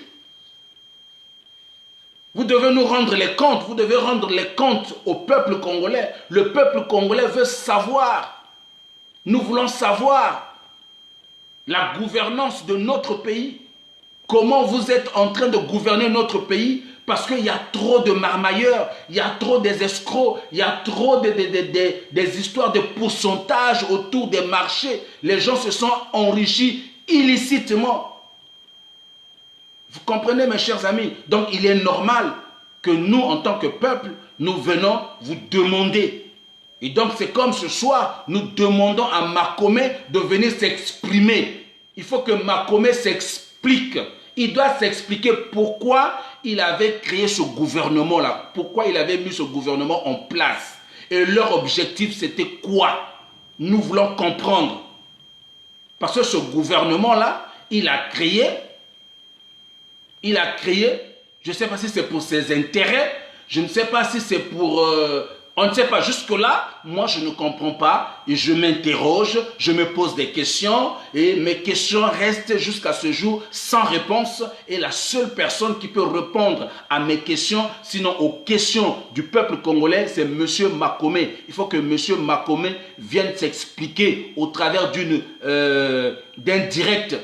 Vous devez nous rendre les comptes, vous devez rendre les comptes au peuple congolais. Le peuple congolais veut savoir. Nous voulons savoir la gouvernance de notre pays. Comment vous êtes en train de gouverner notre pays? Parce qu'il y a trop de marmailleurs, il y a trop des escrocs, il y a trop des histoires de pourcentage autour des marchés. Les gens se sont enrichis illicitement. Vous comprenez, mes chers amis? Donc, il est normal que nous, en tant que peuple, nous venons vous demander. Et donc, c'est comme ce soir, nous demandons à Makomé de venir s'exprimer. Il faut que Makomé s'explique. Il doit s'expliquer pourquoi il avait créé ce gouvernement-là. Pourquoi il avait mis ce gouvernement en place. Et leur objectif, c'était quoi? Nous voulons comprendre. Parce que ce gouvernement-là, il a créé, je ne sais pas si c'est pour ses intérêts, je ne sais pas si c'est pour... On ne sait pas. Jusque-là, moi, je ne comprends pas et je m'interroge, je me pose des questions et mes questions restent jusqu'à ce jour sans réponse. Et la seule personne qui peut répondre à mes questions, sinon aux questions du peuple congolais, c'est M. Makomé. Il faut que M. Makomé vienne s'expliquer au travers d'un direct,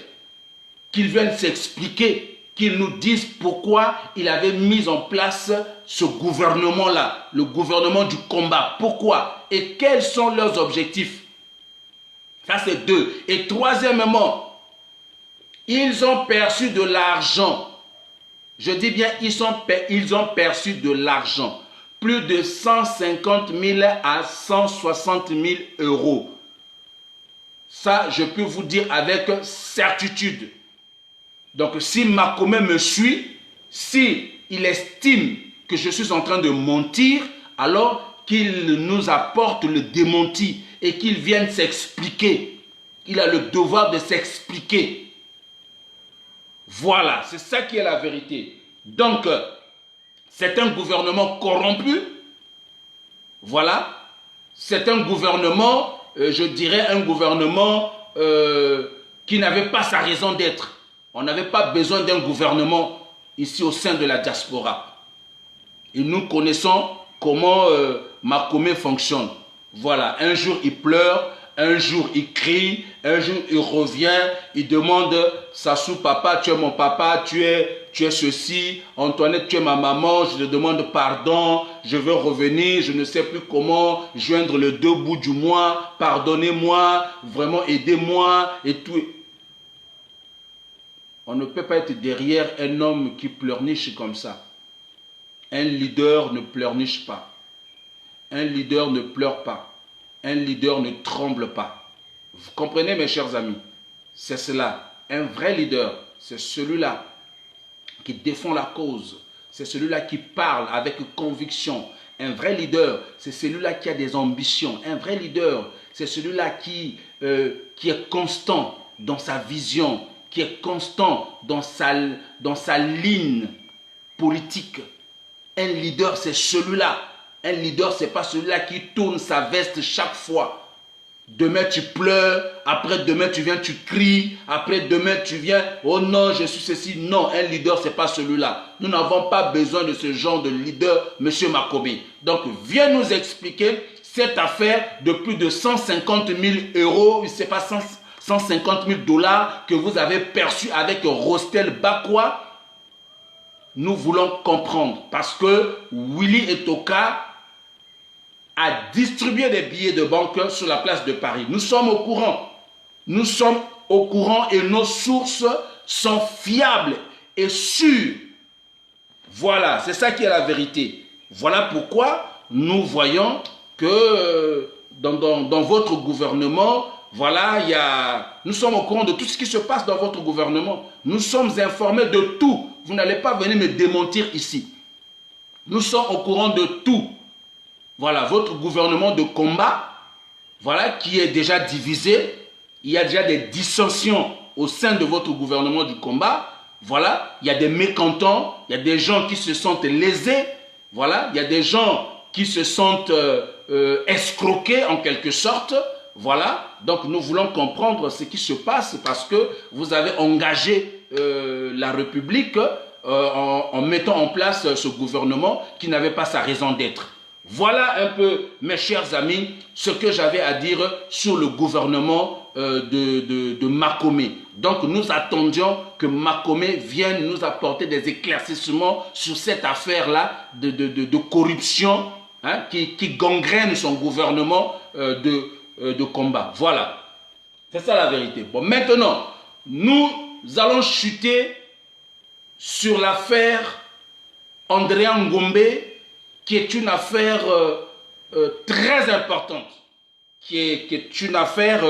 qu'il vienne s'expliquer, qu'il nous dise pourquoi il avait mis en place ce gouvernement-là, le gouvernement du combat. Pourquoi et quels sont leurs objectifs? Ça, c'est deux. Et troisièmement, ils ont perçu de l'argent. Je dis bien, ils ont perçu de l'argent. Plus de 150 000 à 160 000 euros. Ça, je peux vous dire avec certitude. Donc, si Makomé me suit, si il estime que je suis en train de mentir, alors qu'il nous apporte le démenti et qu'il vienne s'expliquer. Il a le devoir de s'expliquer. Voilà, c'est ça qui est la vérité. Donc, c'est un gouvernement corrompu. Voilà, c'est un gouvernement, je dirais un gouvernement qui n'avait pas sa raison d'être. On n'avait pas besoin d'un gouvernement ici au sein de la diaspora. Et nous connaissons comment Makomé fonctionne. Voilà, un jour il pleure, un jour il crie, un jour il revient, il demande « Sassou papa, tu es mon papa, tu es ceci, Antoinette, tu es ma maman, je te demande pardon, je veux revenir, je ne sais plus comment joindre le deux bouts du mois, pardonnez-moi, vraiment aidez-moi et tout. » On ne peut pas être derrière un homme qui pleurniche comme ça. Un leader ne pleurniche pas. Un leader ne pleure pas. Un leader ne tremble pas. Vous comprenez, mes chers amis? C'est cela. Un vrai leader, c'est celui-là qui défend la cause. C'est celui-là qui parle avec conviction. Un vrai leader, c'est celui-là qui a des ambitions. Un vrai leader, c'est celui-là qui est constant dans sa vision, qui est constant dans sa ligne politique. Un leader, c'est celui-là. Un leader, ce n'est pas celui-là qui tourne sa veste chaque fois. Demain, tu pleures. Après, demain, tu viens, tu cries. Après, demain, tu viens. Oh non, je suis ceci. Non, un leader, ce n'est pas celui-là. Nous n'avons pas besoin de ce genre de leader, M. Makomé. Donc, viens nous expliquer cette affaire de plus de 150 000 euros. Je ne sais pas, 150 000 dollars que vous avez perçu avec Rostel Bakwa. Nous voulons comprendre parce que Willy Etoka a distribué des billets de banque sur la place de Paris. Nous sommes au courant. Nous sommes au courant et nos sources sont fiables et sûres. Voilà, c'est ça qui est la vérité. Voilà pourquoi nous voyons que dans votre gouvernement, voilà, nous sommes au courant de tout ce qui se passe dans votre gouvernement. Nous sommes informés de tout. Vous n'allez pas venir me démentir ici. Nous sommes au courant de tout. Voilà, votre gouvernement de combat, voilà, qui est déjà divisé. Il y a déjà des dissensions au sein de votre gouvernement du combat. Voilà, il y a des mécontents, il y a des gens qui se sentent lésés. Voilà, il y a des gens qui se sentent escroqués en quelque sorte. Voilà, donc nous voulons comprendre ce qui se passe parce que vous avez engagé la République en mettant en place ce gouvernement qui n'avait pas sa raison d'être. Voilà un peu, mes chers amis, ce que j'avais à dire sur le gouvernement de Makomé. Donc nous attendions que Makomé vienne nous apporter des éclaircissements sur cette affaire-là de corruption hein, qui gangrène son gouvernement de combat. Voilà. C'est ça la vérité. Bon, maintenant, nous allons chuter sur l'affaire André Ngombe, qui est une affaire très importante, qui est une affaire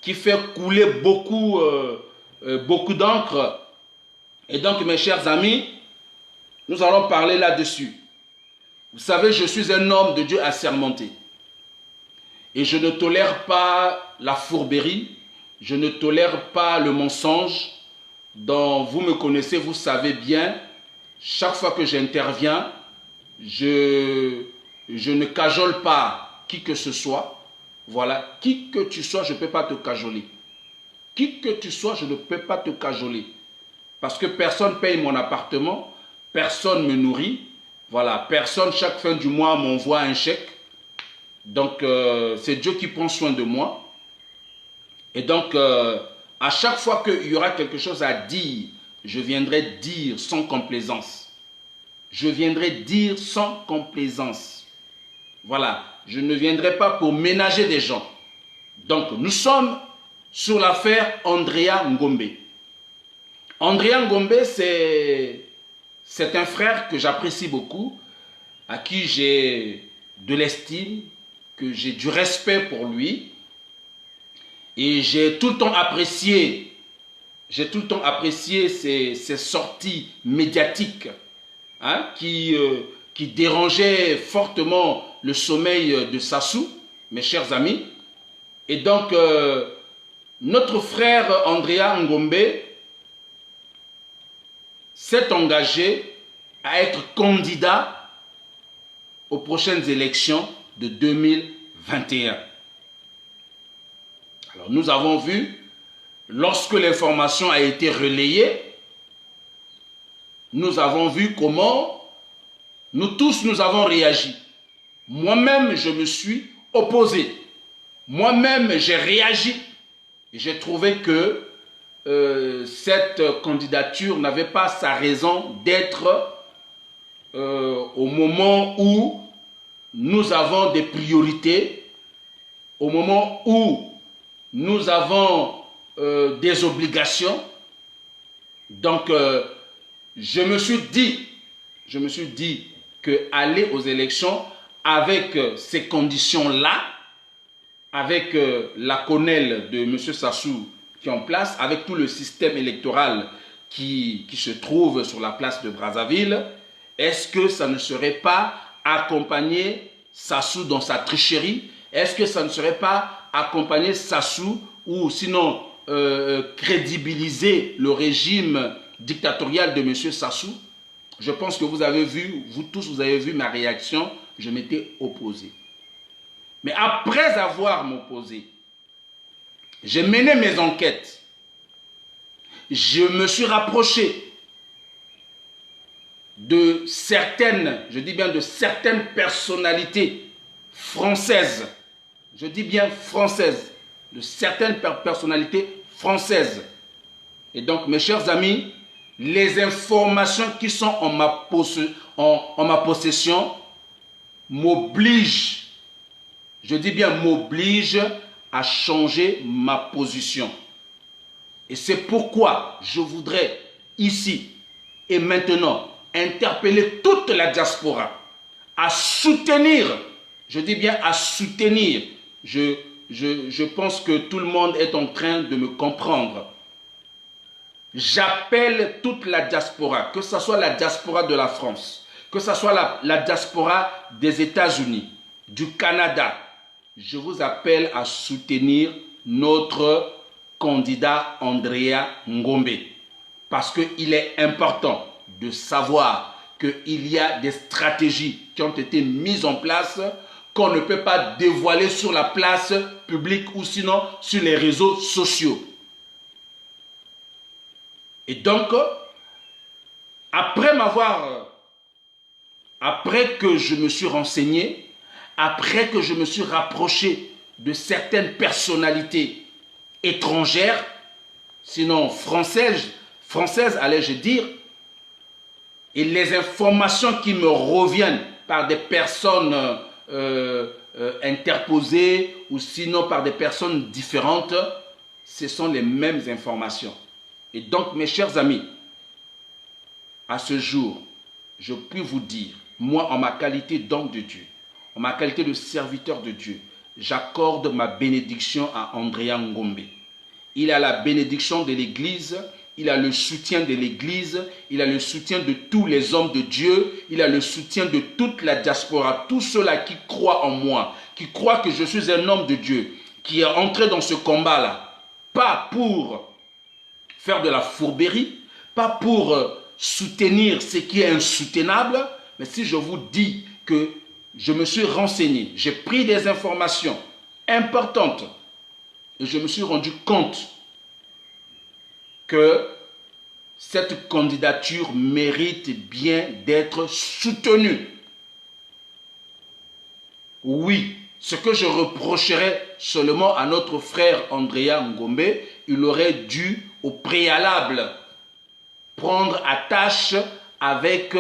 qui fait couler beaucoup d'encre. Et donc, mes chers amis, nous allons parler là-dessus. Vous savez, je suis un homme de Dieu assermenté. Et je ne tolère pas la fourberie, je ne tolère pas le mensonge. Vous me connaissez, vous savez bien, chaque fois que j'interviens, je je ne cajole pas qui que ce soit. Voilà, qui que tu sois, je ne peux pas te cajoler. Qui que tu sois, je ne peux pas te cajoler. Parce que personne paye mon appartement, personne me nourrit. Voilà, personne chaque fin du mois m'envoie un chèque. Donc, c'est Dieu qui prend soin de moi. Et donc, à chaque fois qu'il y aura quelque chose à dire, je viendrai dire sans complaisance. Je viendrai dire sans complaisance. Voilà, je ne viendrai pas pour ménager des gens. Donc, nous sommes sur l'affaire Andrea Ngombe. Andrea Ngombe, c'est un frère que j'apprécie beaucoup, à qui j'ai de l'estime, que j'ai du respect pour lui. Et j'ai tout le temps apprécié ces sorties médiatiques, hein, qui dérangeaient fortement le sommeil de Sassou, mes chers amis. Et donc, notre frère Andrea Ngombe s'est engagé à être candidat aux prochaines élections de 2021. Alors, nous avons vu, lorsque l'information a été relayée, nous avons vu comment nous tous nous avons réagi. Moi-même, je me suis opposé. Moi-même, j'ai réagi. Et j'ai trouvé que cette candidature n'avait pas sa raison d'être au moment où nous avons des priorités, au moment où nous avons des obligations. Donc, je me suis dit que aller aux élections avec ces conditions-là, avec la quenelle de M. Sassou qui est en place, avec tout le système électoral qui se trouve sur la place de Brazzaville, est-ce que ça ne serait pas accompagner Sassou dans sa tricherie? Est-ce que ça ne serait pas accompagner Sassou ou sinon crédibiliser le régime dictatorial de M. Sassou? Je pense que vous avez vu, vous tous, vous avez vu ma réaction. Je m'étais opposé. Mais après avoir m'opposé, j'ai mené mes enquêtes. Je me suis rapproché de certaines, je dis bien de certaines personnalités françaises. Je dis bien françaises. De certaines personnalités françaises. Et donc, mes chers amis, les informations qui sont en ma possession m'obligent, je dis bien m'obligent à changer ma position. Et c'est pourquoi je voudrais ici et maintenant interpeller toute la diaspora à soutenir, je dis bien à soutenir, je pense que tout le monde est en train de me comprendre. J'appelle toute la diaspora, que ce soit la diaspora de la France, que ce soit la diaspora des États-Unis, du Canada. Je vous appelle à soutenir notre candidat Andrea Ngombe. Parce qu'il est important de savoir qu'il y a des stratégies qui ont été mises en place qu'on ne peut pas dévoiler sur la place publique ou sinon sur les réseaux sociaux. Et donc, après que je me suis renseigné, après que je me suis rapproché de certaines personnalités étrangères, sinon françaises, allais-je dire, et les informations qui me reviennent par des personnes interposées ou sinon par des personnes différentes, ce sont les mêmes informations. Et donc, mes chers amis, à ce jour, je puis vous dire, moi, en ma qualité d'homme de Dieu, en ma qualité de serviteur de Dieu, j'accorde ma bénédiction à Andrea Ngombe. Il a la bénédiction de l'Église, il a le soutien de l'Église, il a le soutien de tous les hommes de Dieu, il a le soutien de toute la diaspora, tous ceux-là qui croient en moi, qui croient que je suis un homme de Dieu, qui est entré dans ce combat-là, pas pour faire de la fourberie, pas pour soutenir ce qui est insoutenable, mais si je vous dis que je me suis renseigné, j'ai pris des informations importantes et je me suis rendu compte que cette candidature mérite bien d'être soutenue. Oui, ce que je reprocherais seulement à notre frère Andrea Ngombe, il aurait dû au préalable prendre attache avec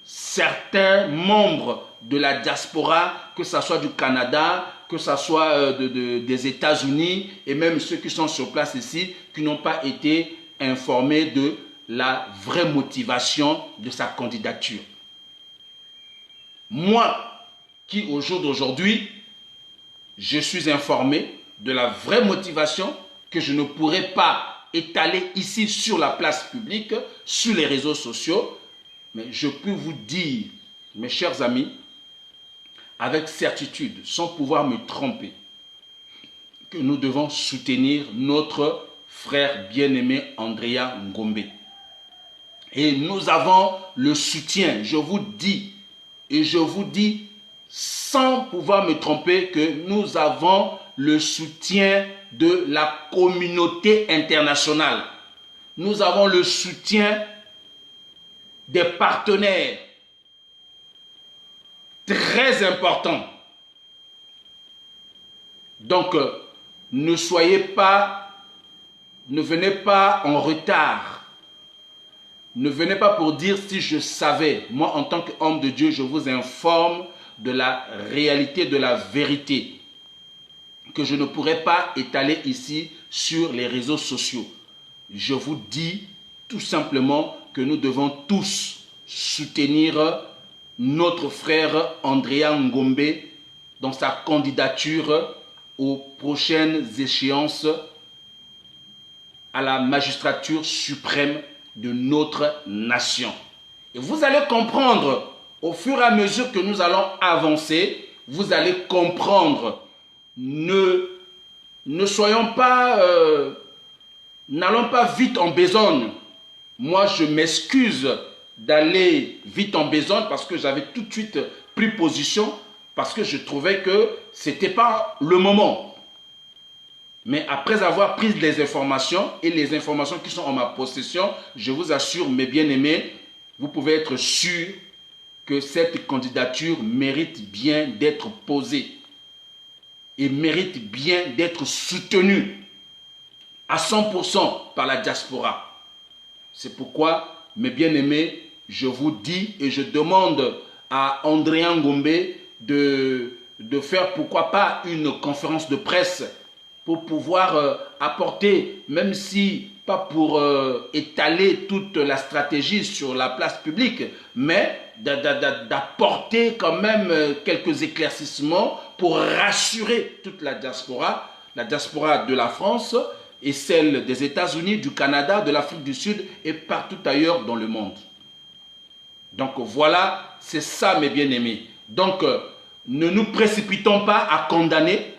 certains membres de la diaspora, que ce soit du Canada, que ce soit des États-Unis, et même ceux qui sont sur place ici, qui n'ont pas été informés de la vraie motivation de sa candidature. Moi, qui au jour d'aujourd'hui, je suis informé de la vraie motivation que je ne pourrais pas étaler ici sur la place publique, sur les réseaux sociaux, mais je peux vous dire, mes chers amis, avec certitude, sans pouvoir me tromper, que nous devons soutenir notre frère bien-aimé Andrea Ngombe. Et nous avons le soutien, je vous dis, et je vous dis sans pouvoir me tromper, que nous avons le soutien de la communauté internationale. Nous avons le soutien des partenaires très importants. Donc, ne venez pas en retard. Ne venez pas pour dire si je savais. Moi, en tant qu'homme de Dieu, je vous informe de la réalité, de la vérité, que je ne pourrais pas étaler ici sur les réseaux sociaux. Je vous dis tout simplement que nous devons tous soutenir notre frère Andrea Ngombe dans sa candidature aux prochaines échéances à la magistrature suprême de notre nation. Et vous allez comprendre, au fur et à mesure que nous allons avancer, vous allez comprendre. Ne soyons pas, n'allons pas vite en besogne. Moi, je m'excuse d'aller vite en besogne parce que j'avais tout de suite pris position, parce que je trouvais que ce n'était pas le moment. Mais après avoir pris les informations et les informations qui sont en ma possession, je vous assure, mes bien-aimés, vous pouvez être sûrs que cette candidature mérite bien d'être posée et mérite bien d'être soutenue à 100% par la diaspora. C'est pourquoi, mes bien-aimés, je vous dis et je demande à Andrea Ngombe de faire, pourquoi pas, une conférence de presse pour pouvoir apporter, même si pas pour étaler toute la stratégie sur la place publique, mais d'apporter quand même quelques éclaircissements pour rassurer toute la diaspora de la France et celle des États-Unis, du Canada, de l'Afrique du Sud et partout ailleurs dans le monde. Donc voilà, c'est ça mes bien-aimés. Donc ne nous précipitons pas à condamner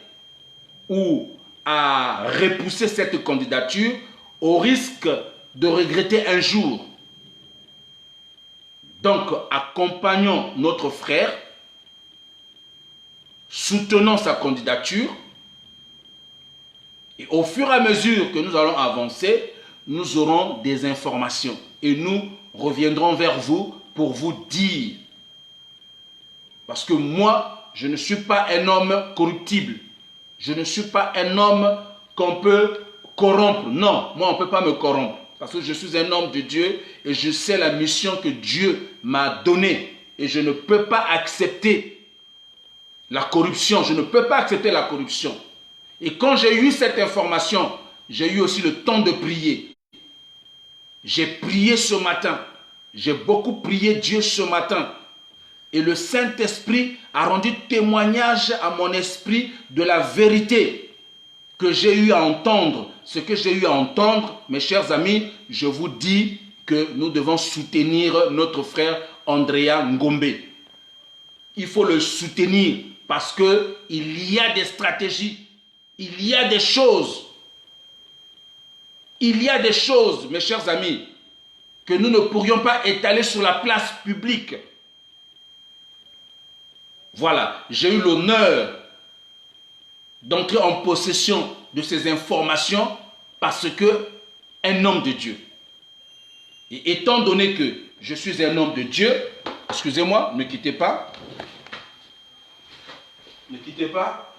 ou à repousser cette candidature au risque de regretter un jour. Donc, accompagnons notre frère, soutenons sa candidature, et au fur et à mesure que nous allons avancer, nous aurons des informations et nous reviendrons vers vous pour vous dire. Parce que moi, je ne suis pas un homme corruptible. Je ne suis pas un homme qu'on peut corrompre. Non, moi on ne peut pas me corrompre. Parce que je suis un homme de Dieu et je sais la mission que Dieu m'a donnée. Et je ne peux pas accepter la corruption. Je ne peux pas accepter la corruption. Et quand j'ai eu cette information, j'ai eu aussi le temps de prier. J'ai prié ce matin. J'ai beaucoup prié Dieu ce matin. Et le Saint-Esprit a rendu témoignage à mon esprit de la vérité que j'ai eu à entendre. Ce que j'ai eu à entendre, mes chers amis, je vous dis que nous devons soutenir notre frère Andrea Ngombe. Il faut le soutenir parce qu'il y a des stratégies, il y a des choses. Il y a des choses, mes chers amis, que nous ne pourrions pas étaler sur la place publique. Voilà, j'ai eu l'honneur d'entrer en possession de ces informations parce que un homme de Dieu. Et étant donné que je suis un homme de Dieu, excusez-moi, ne quittez pas. Ne quittez pas.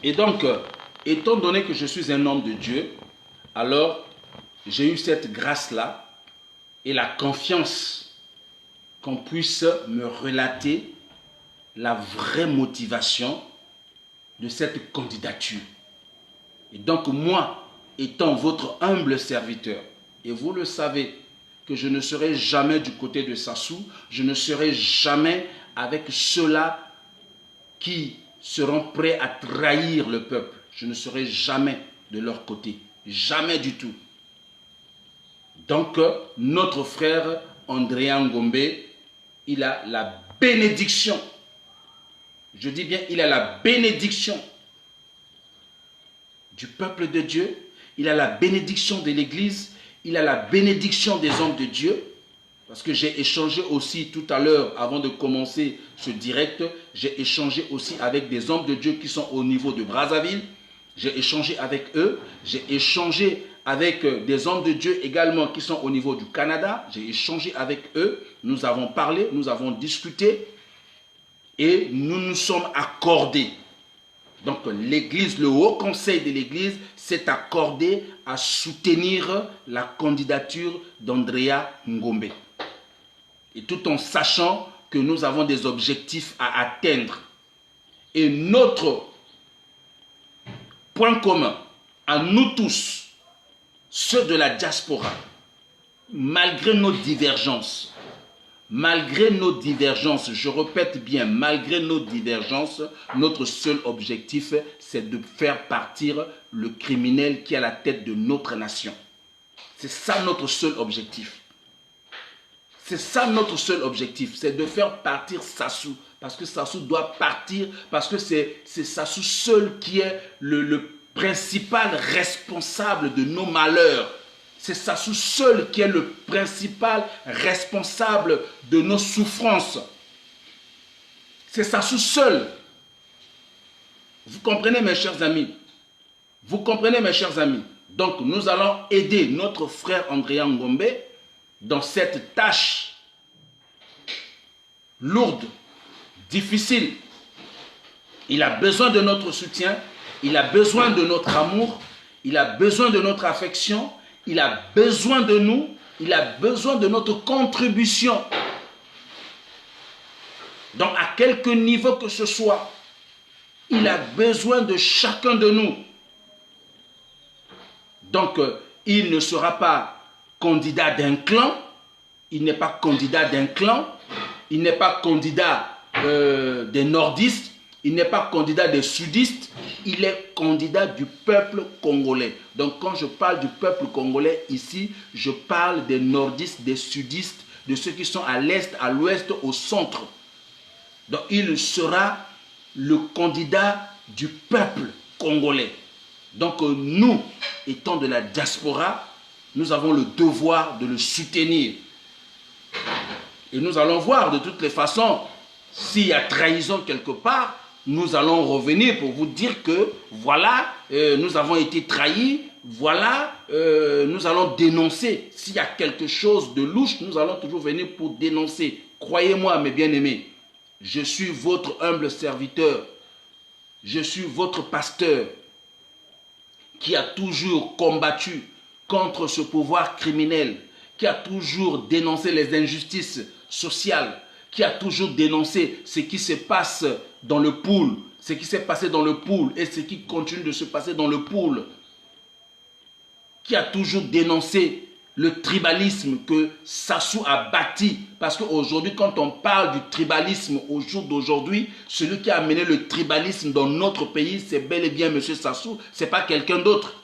Et donc, étant donné que je suis un homme de Dieu, alors j'ai eu cette grâce-là et la confiance qu'on puisse me relater la vraie motivation de cette candidature. Et donc moi, étant votre humble serviteur, et vous le savez, que je ne serai jamais du côté de Sassou, je ne serai jamais avec ceux-là qui seront prêts à trahir le peuple. Je ne serai jamais de leur côté, jamais du tout. Donc, notre frère Andrea Ngombe, il a la bénédiction. Je dis bien, il a la bénédiction du peuple de Dieu. Il a la bénédiction de l'Église. Il a la bénédiction des hommes de Dieu. Parce que j'ai échangé aussi tout à l'heure, avant de commencer ce direct, j'ai échangé aussi avec des hommes de Dieu qui sont au niveau de Brazzaville. J'ai échangé avec eux. J'ai échangé avec des hommes de Dieu également qui sont au niveau du Canada. J'ai échangé avec eux. Nous avons parlé, nous avons discuté et nous nous sommes accordés. Donc l'Église, le Haut Conseil de l'Église s'est accordé à soutenir la candidature d'Andrea Ngombe. Et tout en sachant que nous avons des objectifs à atteindre. Et notre point commun, à nous tous, ceux de la diaspora, malgré nos divergences, je répète bien, malgré nos divergences, notre seul objectif, c'est de faire partir le criminel qui est à la tête de notre nation. C'est ça notre seul objectif. C'est ça notre seul objectif, c'est de faire partir Sassou. Parce que Sassou doit partir, parce que c'est Sassou seul qui est le principal responsable de nos malheurs. C'est Sassou seul qui est le principal responsable de nos souffrances. C'est Sassou seul. Vous comprenez, mes chers amis? Vous comprenez, mes chers amis? Donc, nous allons aider notre frère Andrea Ngombe dans cette tâche lourde, difficile. Il a besoin de notre soutien, il a besoin de notre amour, il a besoin de notre affection, il a besoin de nous, il a besoin de notre contribution. Donc à quelque niveau que ce soit, il a besoin de chacun de nous. Donc il ne sera pas candidat d'un clan, il n'est pas candidat d'un clan, il n'est pas candidat des nordistes, il n'est pas candidat des sudistes, il est candidat du peuple congolais. Donc quand je parle du peuple congolais ici, je parle des nordistes, des sudistes, de ceux qui sont à l'est, à l'ouest, au centre. Donc il sera le candidat du peuple congolais. Donc nous, étant de la diaspora, nous avons le devoir de le soutenir. Et nous allons voir de toutes les façons, s'il y a trahison quelque part, nous allons revenir pour vous dire que voilà, nous avons été trahis, voilà, nous allons dénoncer. S'il y a quelque chose de louche, nous allons toujours venir pour dénoncer. Croyez-moi, mes bien-aimés, je suis votre humble serviteur, je suis votre pasteur qui a toujours combattu contre ce pouvoir criminel, qui a toujours dénoncé les injustices sociales, qui a toujours dénoncé ce qui se passe dans le pool, ce qui s'est passé dans le pool et ce qui continue de se passer dans le pool, qui a toujours dénoncé le tribalisme que Sassou a bâti. Parce qu'aujourd'hui, quand on parle du tribalisme au jour d'aujourd'hui, celui qui a amené le tribalisme dans notre pays, c'est bel et bien M. Sassou, ce n'est pas quelqu'un d'autre.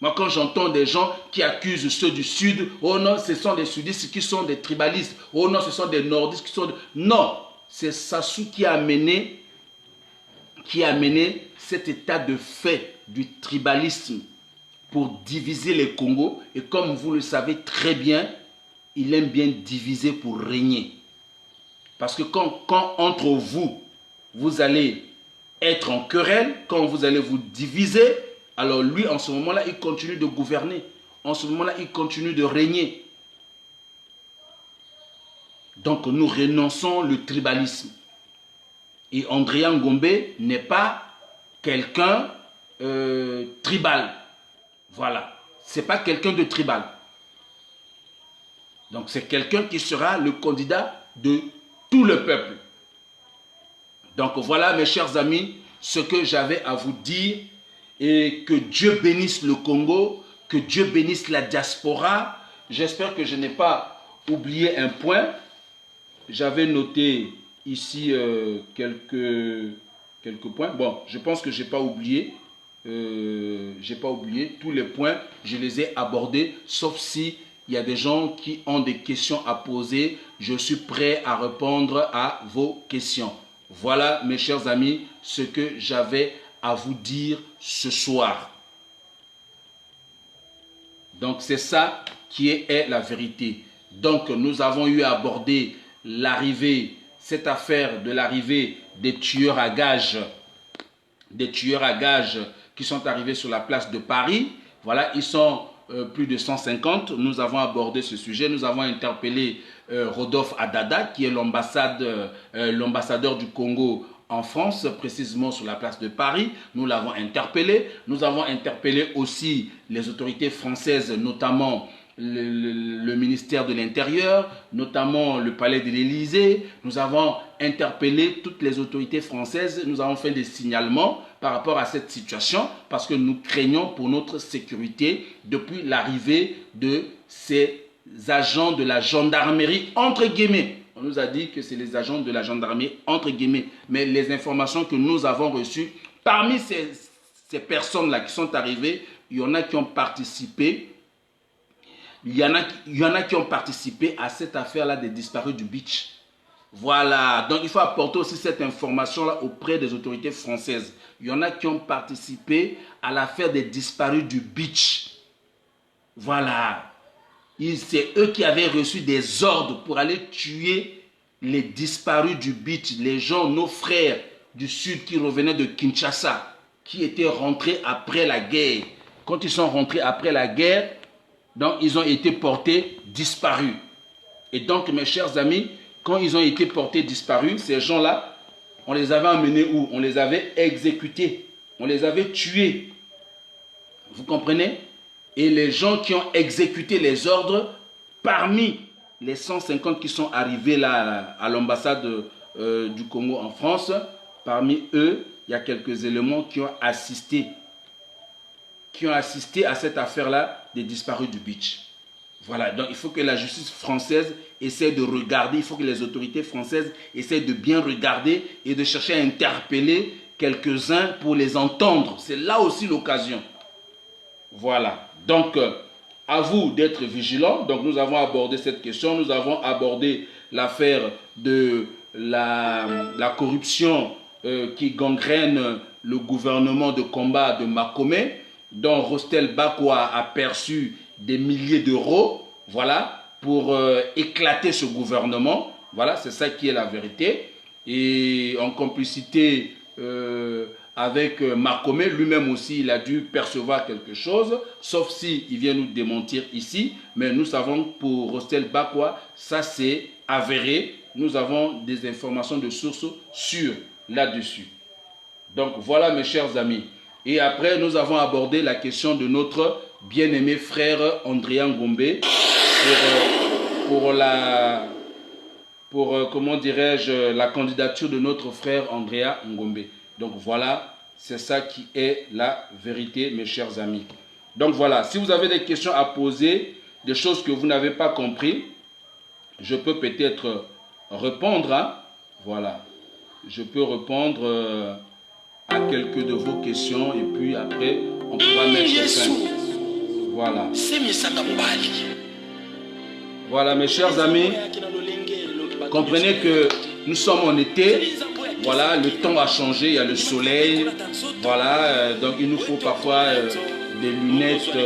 Moi, quand j'entends des gens qui accusent ceux du Sud, oh non, ce sont des sudistes qui sont des tribalistes, oh non, ce sont des nordistes qui sont... Non, c'est Sassou qui a amené cet état de fait du tribalisme pour diviser les Congos. Et comme vous le savez très bien, il aime bien diviser pour régner. Parce que quand entre vous, vous allez être en querelle, quand vous allez vous diviser, alors lui, en ce moment-là, il continue de gouverner. En ce moment-là, il continue de régner. Donc, nous renonçons le tribalisme. Et André Ngombe n'est pas quelqu'un tribal. Voilà. Ce n'est pas quelqu'un de tribal. Donc, c'est quelqu'un qui sera le candidat de tout le peuple. Donc, voilà, mes chers amis, ce que j'avais à vous dire. Et que Dieu bénisse le Congo, que Dieu bénisse la diaspora. J'espère que je n'ai pas oublié un point. J'avais noté ici quelques points. Bon, je pense que je n'ai pas oublié. Tous les points, je les ai abordés, sauf si il y a des gens qui ont des questions à poser. Je suis prêt à répondre à vos questions. Voilà, mes chers amis, ce que j'avais à vous dire ce soir. Donc, c'est ça qui est la vérité. Donc, nous avons eu à aborder l'arrivée, cette affaire de l'arrivée des tueurs à gages qui sont arrivés sur la place de Paris. Voilà, ils sont plus de 150. Nous avons abordé ce sujet. Nous avons interpellé Rodolphe Adada, qui est l'ambassadeur du Congo en France, précisément sur la place de Paris. Nous l'avons interpellé. Nous avons interpellé aussi les autorités françaises, notamment le ministère de l'Intérieur, notamment le palais de l'Élysée. Nous avons interpellé toutes les autorités françaises. Nous avons fait des signalements par rapport à cette situation parce que nous craignons pour notre sécurité depuis l'arrivée de ces agents de la gendarmerie, entre guillemets. On nous a dit que c'est les agents de la gendarmerie, entre guillemets. Mais les informations que nous avons reçues, parmi ces personnes-là qui sont arrivées, il y en a qui ont participé. Il y en a qui ont participé à cette affaire-là des disparus du beach. Voilà. Donc, il faut apporter aussi cette information-là auprès des autorités françaises. Il y en a qui ont participé à l'affaire des disparus du beach. Voilà. C'est eux qui avaient reçu des ordres pour aller tuer les disparus du beach, les gens, nos frères du sud qui revenaient de Kinshasa, qui étaient rentrés après la guerre. Quand ils sont rentrés après la guerre, donc ils ont été portés disparus. Et donc, mes chers amis, quand ils ont été portés disparus, ces gens-là, on les avait emmenés où? On les avait exécutés, on les avait tués. Vous comprenez? Et les gens qui ont exécuté les ordres, parmi les 150 qui sont arrivés là à l'ambassade du Congo en France, parmi eux, il y a quelques éléments qui ont assisté à cette affaire-là des disparus du beach. Voilà, donc il faut que la justice française essaie de regarder, il faut que les autorités françaises essaient de bien regarder et de chercher à interpeller quelques-uns pour les entendre. C'est là aussi l'occasion. Voilà, donc à vous d'être vigilants. Donc nous avons abordé cette question, nous avons abordé l'affaire de la corruption qui gangrène le gouvernement de combat de Makomé, dont Rostel Bakwa a perçu des milliers d'euros, voilà, pour éclater ce gouvernement. Voilà, c'est ça qui est la vérité. Et en complicité avec Makomé, lui-même aussi, il a dû percevoir quelque chose, sauf s'il vient nous démentir ici. Mais nous savons pour Rostel Bakwa, ça c'est avéré. Nous avons des informations de sources sûres là-dessus. Donc voilà mes chers amis. Et après, nous avons abordé la question de notre bien-aimé frère André Ngombe comment dirais-je, la candidature de notre frère André Ngombe. Donc voilà, c'est ça qui est la vérité, mes chers amis. Donc voilà, si vous avez des questions à poser, des choses que vous n'avez pas compris, je peux peut-être répondre. Hein? Voilà, je peux répondre à quelques de vos questions et puis après, on pourra mettre fin. Voilà. Voilà, mes chers amis, comprenez que Nous sommes en été. Voilà, le temps a changé, il y a le soleil. Voilà, donc il nous faut parfois des lunettes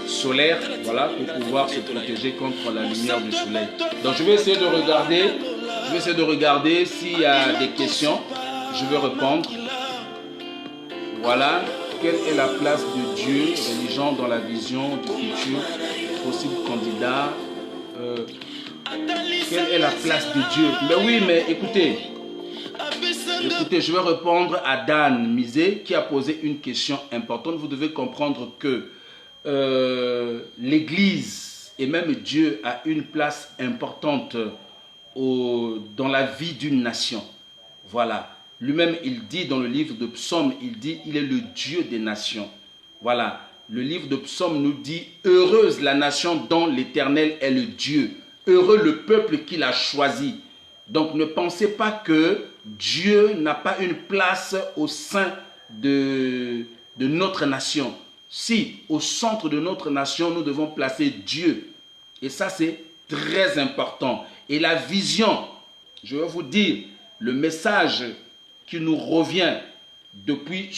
solaires, voilà, pour pouvoir se protéger contre la lumière du soleil. Donc je vais essayer de regarder s'il y a des questions. Je vais répondre. Voilà, quelle est la place de Dieu, religion dans la vision du futur possible candidat? Quelle est la place de Dieu? Mais oui, mais écoutez, je vais répondre à Dan Misé qui a posé une question importante. Vous devez comprendre que l'Église et même Dieu a une place importante dans la vie d'une nation. Voilà. Lui-même, il dit dans le livre de Psaume, il est le Dieu des nations. Voilà. Le livre de Psaume nous dit, heureuse la nation dont l'Éternel est le Dieu. Heureux le peuple qu'il a choisi. Donc ne pensez pas que Dieu n'a pas une place au sein de notre nation. Si, au centre de notre nation, nous devons placer Dieu. Et ça, c'est très important. Et la vision, je vais vous dire, le message qui nous revient depuis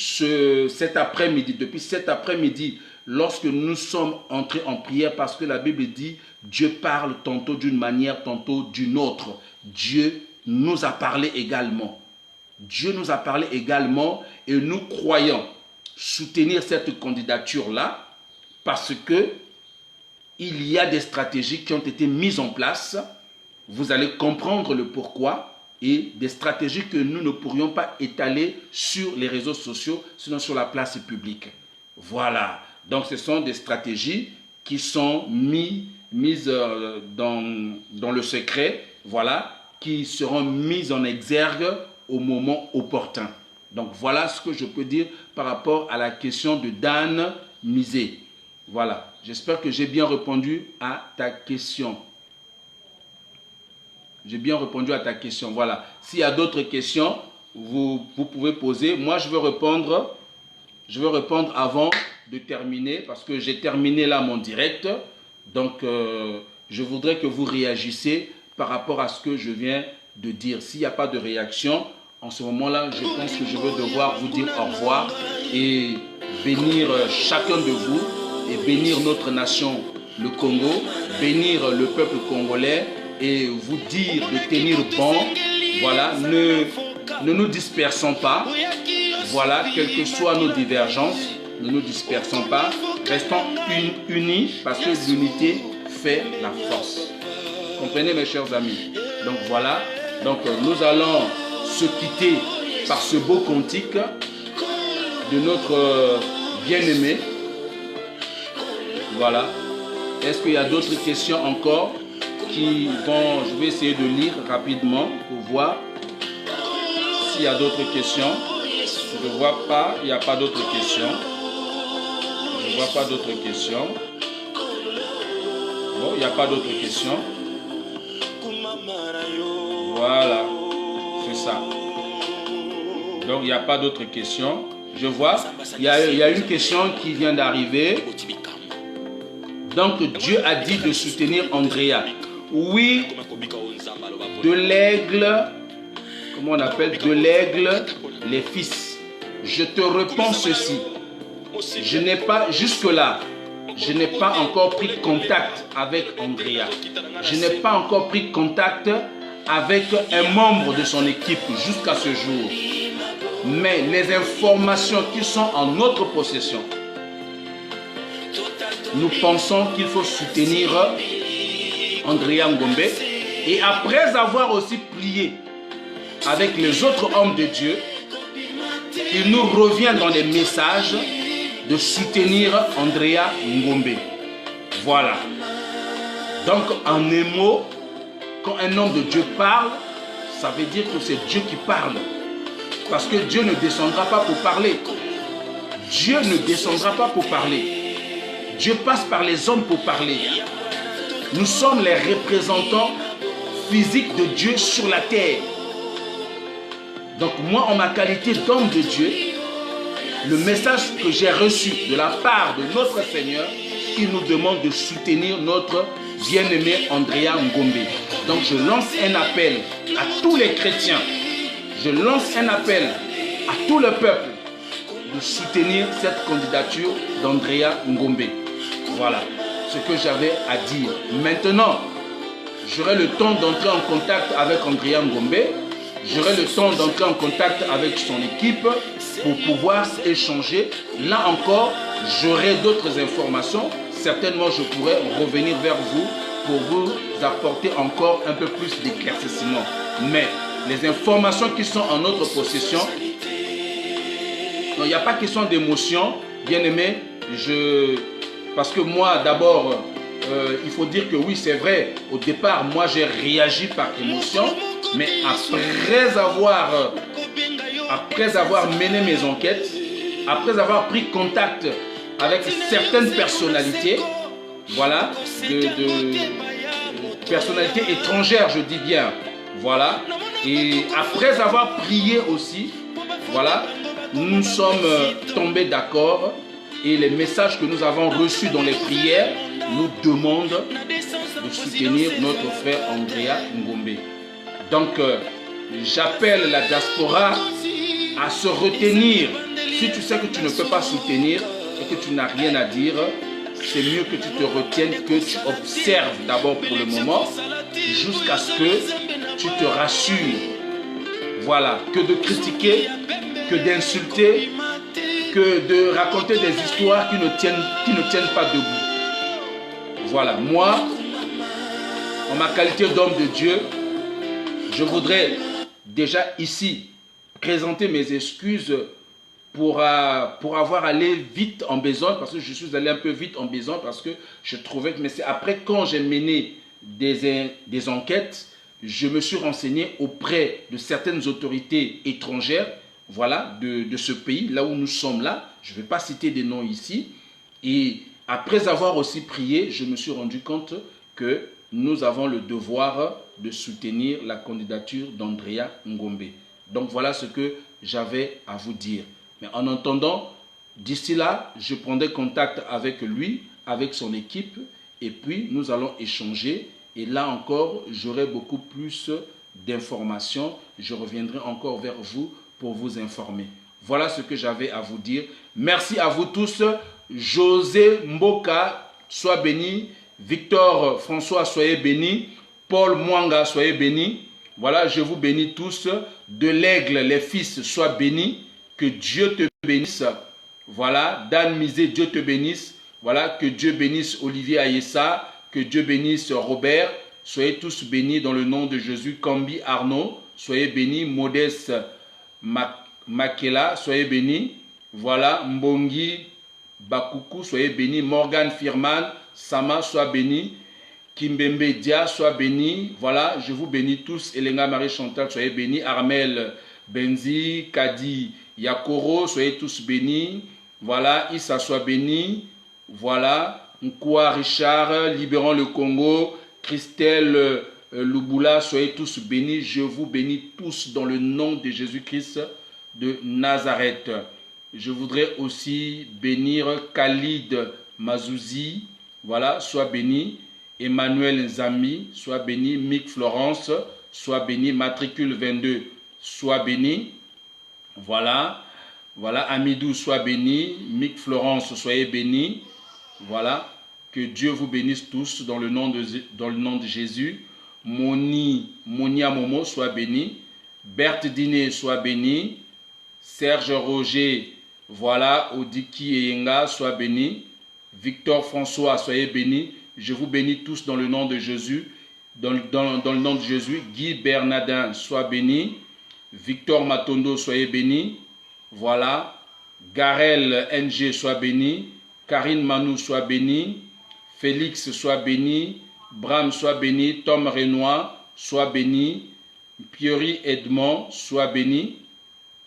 cet après-midi, lorsque nous sommes entrés en prière, parce que la Bible dit, Dieu parle tantôt d'une manière, tantôt d'une autre. Dieu nous a parlé également. Dieu nous a parlé également et nous croyons soutenir cette candidature-là parce que il y a des stratégies qui ont été mises en place. Vous allez comprendre le pourquoi et des stratégies que nous ne pourrions pas étaler sur les réseaux sociaux, sinon sur la place publique. Voilà. Donc ce sont des stratégies qui sont mises dans le secret, voilà, qui seront mises en exergue au moment opportun. Donc voilà ce que je peux dire par rapport à la question de Dan Misé. Voilà, j'espère que j'ai bien répondu à ta question. J'ai bien répondu à ta question, voilà. S'il y a d'autres questions, vous pouvez poser. Moi, je vais répondre avant de terminer parce que j'ai terminé là mon direct. Donc, je voudrais que vous réagissiez par rapport à ce que je viens de dire. S'il n'y a pas de réaction, en ce moment-là, je pense que je vais devoir vous dire au revoir et bénir chacun de vous et bénir notre nation, le Congo, bénir le peuple congolais et vous dire de tenir bon. Voilà, ne nous dispersons pas. Voilà, quelles que soient nos divergences, ne nous dispersons pas. Restons unis parce que l'unité fait la force. Comprenez mes chers amis. Donc voilà, donc nous allons se quitter par ce beau cantique de notre bien-aimé. Voilà. Est-ce qu'il y a d'autres questions encore qui vont... Je vais essayer de lire rapidement pour voir s'il y a d'autres questions. Je ne vois pas, il n'y a pas d'autres questions. Je ne vois pas d'autres questions. Bon, il n'y a pas d'autres questions. Voilà, c'est ça. Donc, il n'y a pas d'autres questions. Je vois, il y a une question qui vient d'arriver. Donc, Dieu a dit de soutenir Andrea. Oui, de l'aigle, comment on appelle, de l'aigle, les fils. Je te réponds ceci. Je n'ai pas, jusque-là, je n'ai pas encore pris contact avec Andrea. Je n'ai pas encore pris contact avec un membre de son équipe jusqu'à ce jour. Mais les informations qui sont en notre possession, nous pensons qu'il faut soutenir Andrea Ngombe. Et après avoir aussi prié avec les autres hommes de Dieu, il nous revient dans les messages de soutenir Andrea Ngombe. Voilà. Donc en un mot, quand un homme de Dieu parle, ça veut dire que c'est Dieu qui parle. Parce que Dieu ne descendra pas pour parler. Dieu ne descendra pas pour parler. Dieu passe par les hommes pour parler. Nous sommes les représentants physiques de Dieu sur la terre. Donc moi, en ma qualité d'homme de Dieu, le message que j'ai reçu de la part de notre Seigneur, il nous demande de soutenir notre bien-aimé Andrea Ngombe. Donc je lance un appel à tous les chrétiens. Je lance un appel à tout le peuple de soutenir cette candidature d'Andrea Ngombe. Voilà ce que j'avais à dire. Maintenant, j'aurai le temps d'entrer en contact avec Andrea Ngombe. J'aurai le temps d'entrer en contact avec son équipe pour pouvoir échanger. Là encore, j'aurai d'autres informations. Certainement, je pourrai revenir vers vous pour vous apporter encore un peu plus d'éclaircissement. Mais les informations qui sont en notre possession, il n'y a pas question d'émotion, bien aimé. Parce que moi, d'abord, il faut dire que oui, c'est vrai. Au départ, moi, j'ai réagi par émotion. Mais après avoir mené mes enquêtes, après avoir pris contact avec certaines personnalités, voilà, de personnalités étrangères, je dis bien, voilà, et après avoir prié aussi, voilà, nous sommes tombés d'accord et les messages que nous avons reçus dans les prières nous demandent de soutenir notre frère Andrea Ngombe. Donc, j'appelle la diaspora à se retenir. Si tu sais que tu ne peux pas soutenir et que tu n'as rien à dire, c'est mieux que tu te retiennes, que tu observes d'abord pour le moment, jusqu'à ce que tu te rassures. Voilà, que de critiquer, que d'insulter, que de raconter des histoires qui ne tiennent pas debout. Voilà, moi, en ma qualité d'homme de Dieu, je voudrais déjà ici présenter mes excuses pour avoir allé vite en besogne, parce que je suis allé un peu vite en besogne, parce que je trouvais que, mais c'est après quand j'ai mené des enquêtes, je me suis renseigné auprès de certaines autorités étrangères, voilà, de ce pays, là où nous sommes là, je ne vais pas citer des noms ici, et après avoir aussi prié, je me suis rendu compte que nous avons le devoir de soutenir la candidature d'Andrea Ngombe. Donc voilà ce que j'avais à vous dire. Mais en attendant, d'ici là, je prendrai contact avec lui, avec son équipe, et puis nous allons échanger. Et là encore, j'aurai beaucoup plus d'informations. Je reviendrai encore vers vous pour vous informer. Voilà ce que j'avais à vous dire. Merci à vous tous. José Mboka, sois béni. Victor François, soyez béni. Paul Mwanga, soyez béni. Voilà, je vous bénis tous. De l'Aigle, les fils, soient bénis. Que Dieu te bénisse. Voilà, Dan Misé, Dieu te bénisse. Voilà, que Dieu bénisse Olivier Ayessa. Que Dieu bénisse Robert. Soyez tous bénis dans le nom de Jésus. Kambi Arnaud, soyez bénis. Modeste Makela, soyez bénis. Voilà, Mbongi Bakuku, soyez bénis. Morgan Firman, Sama, sois béni. Kimbembe Dia, sois béni. Voilà, je vous bénis tous. Elenga Marie Chantal, soyez bénis. Armel Benzi, Kadi Yakoro, soyez tous bénis. Voilà, Issa, sois béni. Voilà, Nkwa Richard, Libérons le Congo. Christelle Lubula, soyez tous bénis. Je vous bénis tous dans le nom de Jésus-Christ de Nazareth. Je voudrais aussi bénir Khalid Mazouzi. Voilà, sois béni. Emmanuel Zami, sois béni. Mick Florence, sois béni. Matricule 22, sois béni. Voilà. Voilà, Amidou, sois béni. Mick Florence, soyez béni. Voilà. Que Dieu vous bénisse tous dans le nom de Jésus. Monia Momo, sois béni. Berthe Diné, sois béni. Serge Roger, voilà. Odiki Eyenga, sois béni. Victor François, soyez béni. Je vous bénis tous dans le nom de Jésus. Dans le nom de Jésus. Guy Bernardin, sois béni. Victor Matondo, soyez béni. Voilà. Garel NG, sois béni. Karine Manou, sois béni. Félix, sois béni. Bram, sois béni. Tom Renoir, sois béni. Piori Edmond, sois béni.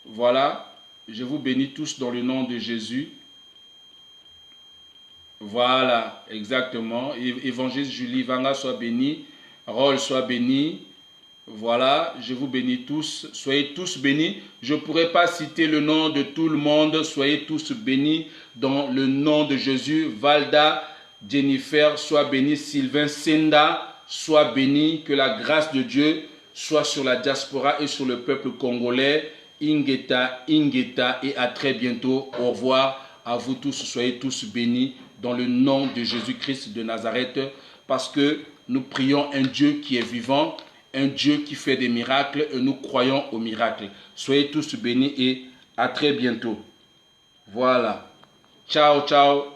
Voilà. Je vous bénis tous dans le nom de Jésus. Voilà, exactement. Évangile Julie Vanga, sois béni. Rol, sois béni. Voilà, je vous bénis tous. Soyez tous bénis. Je ne pourrai pas citer le nom de tout le monde. Soyez tous bénis dans le nom de Jésus. Valda, Jennifer, sois béni. Sylvain Senda, soit béni, que la grâce de Dieu soit sur la diaspora et sur le peuple congolais. Ingeta, Ingeta, et à très bientôt. Au revoir à vous tous, soyez tous bénis dans le nom de Jésus-Christ de Nazareth, parce que nous prions un Dieu qui est vivant, un Dieu qui fait des miracles, et nous croyons aux miracles. Soyez tous bénis et à très bientôt. Voilà. Ciao, ciao.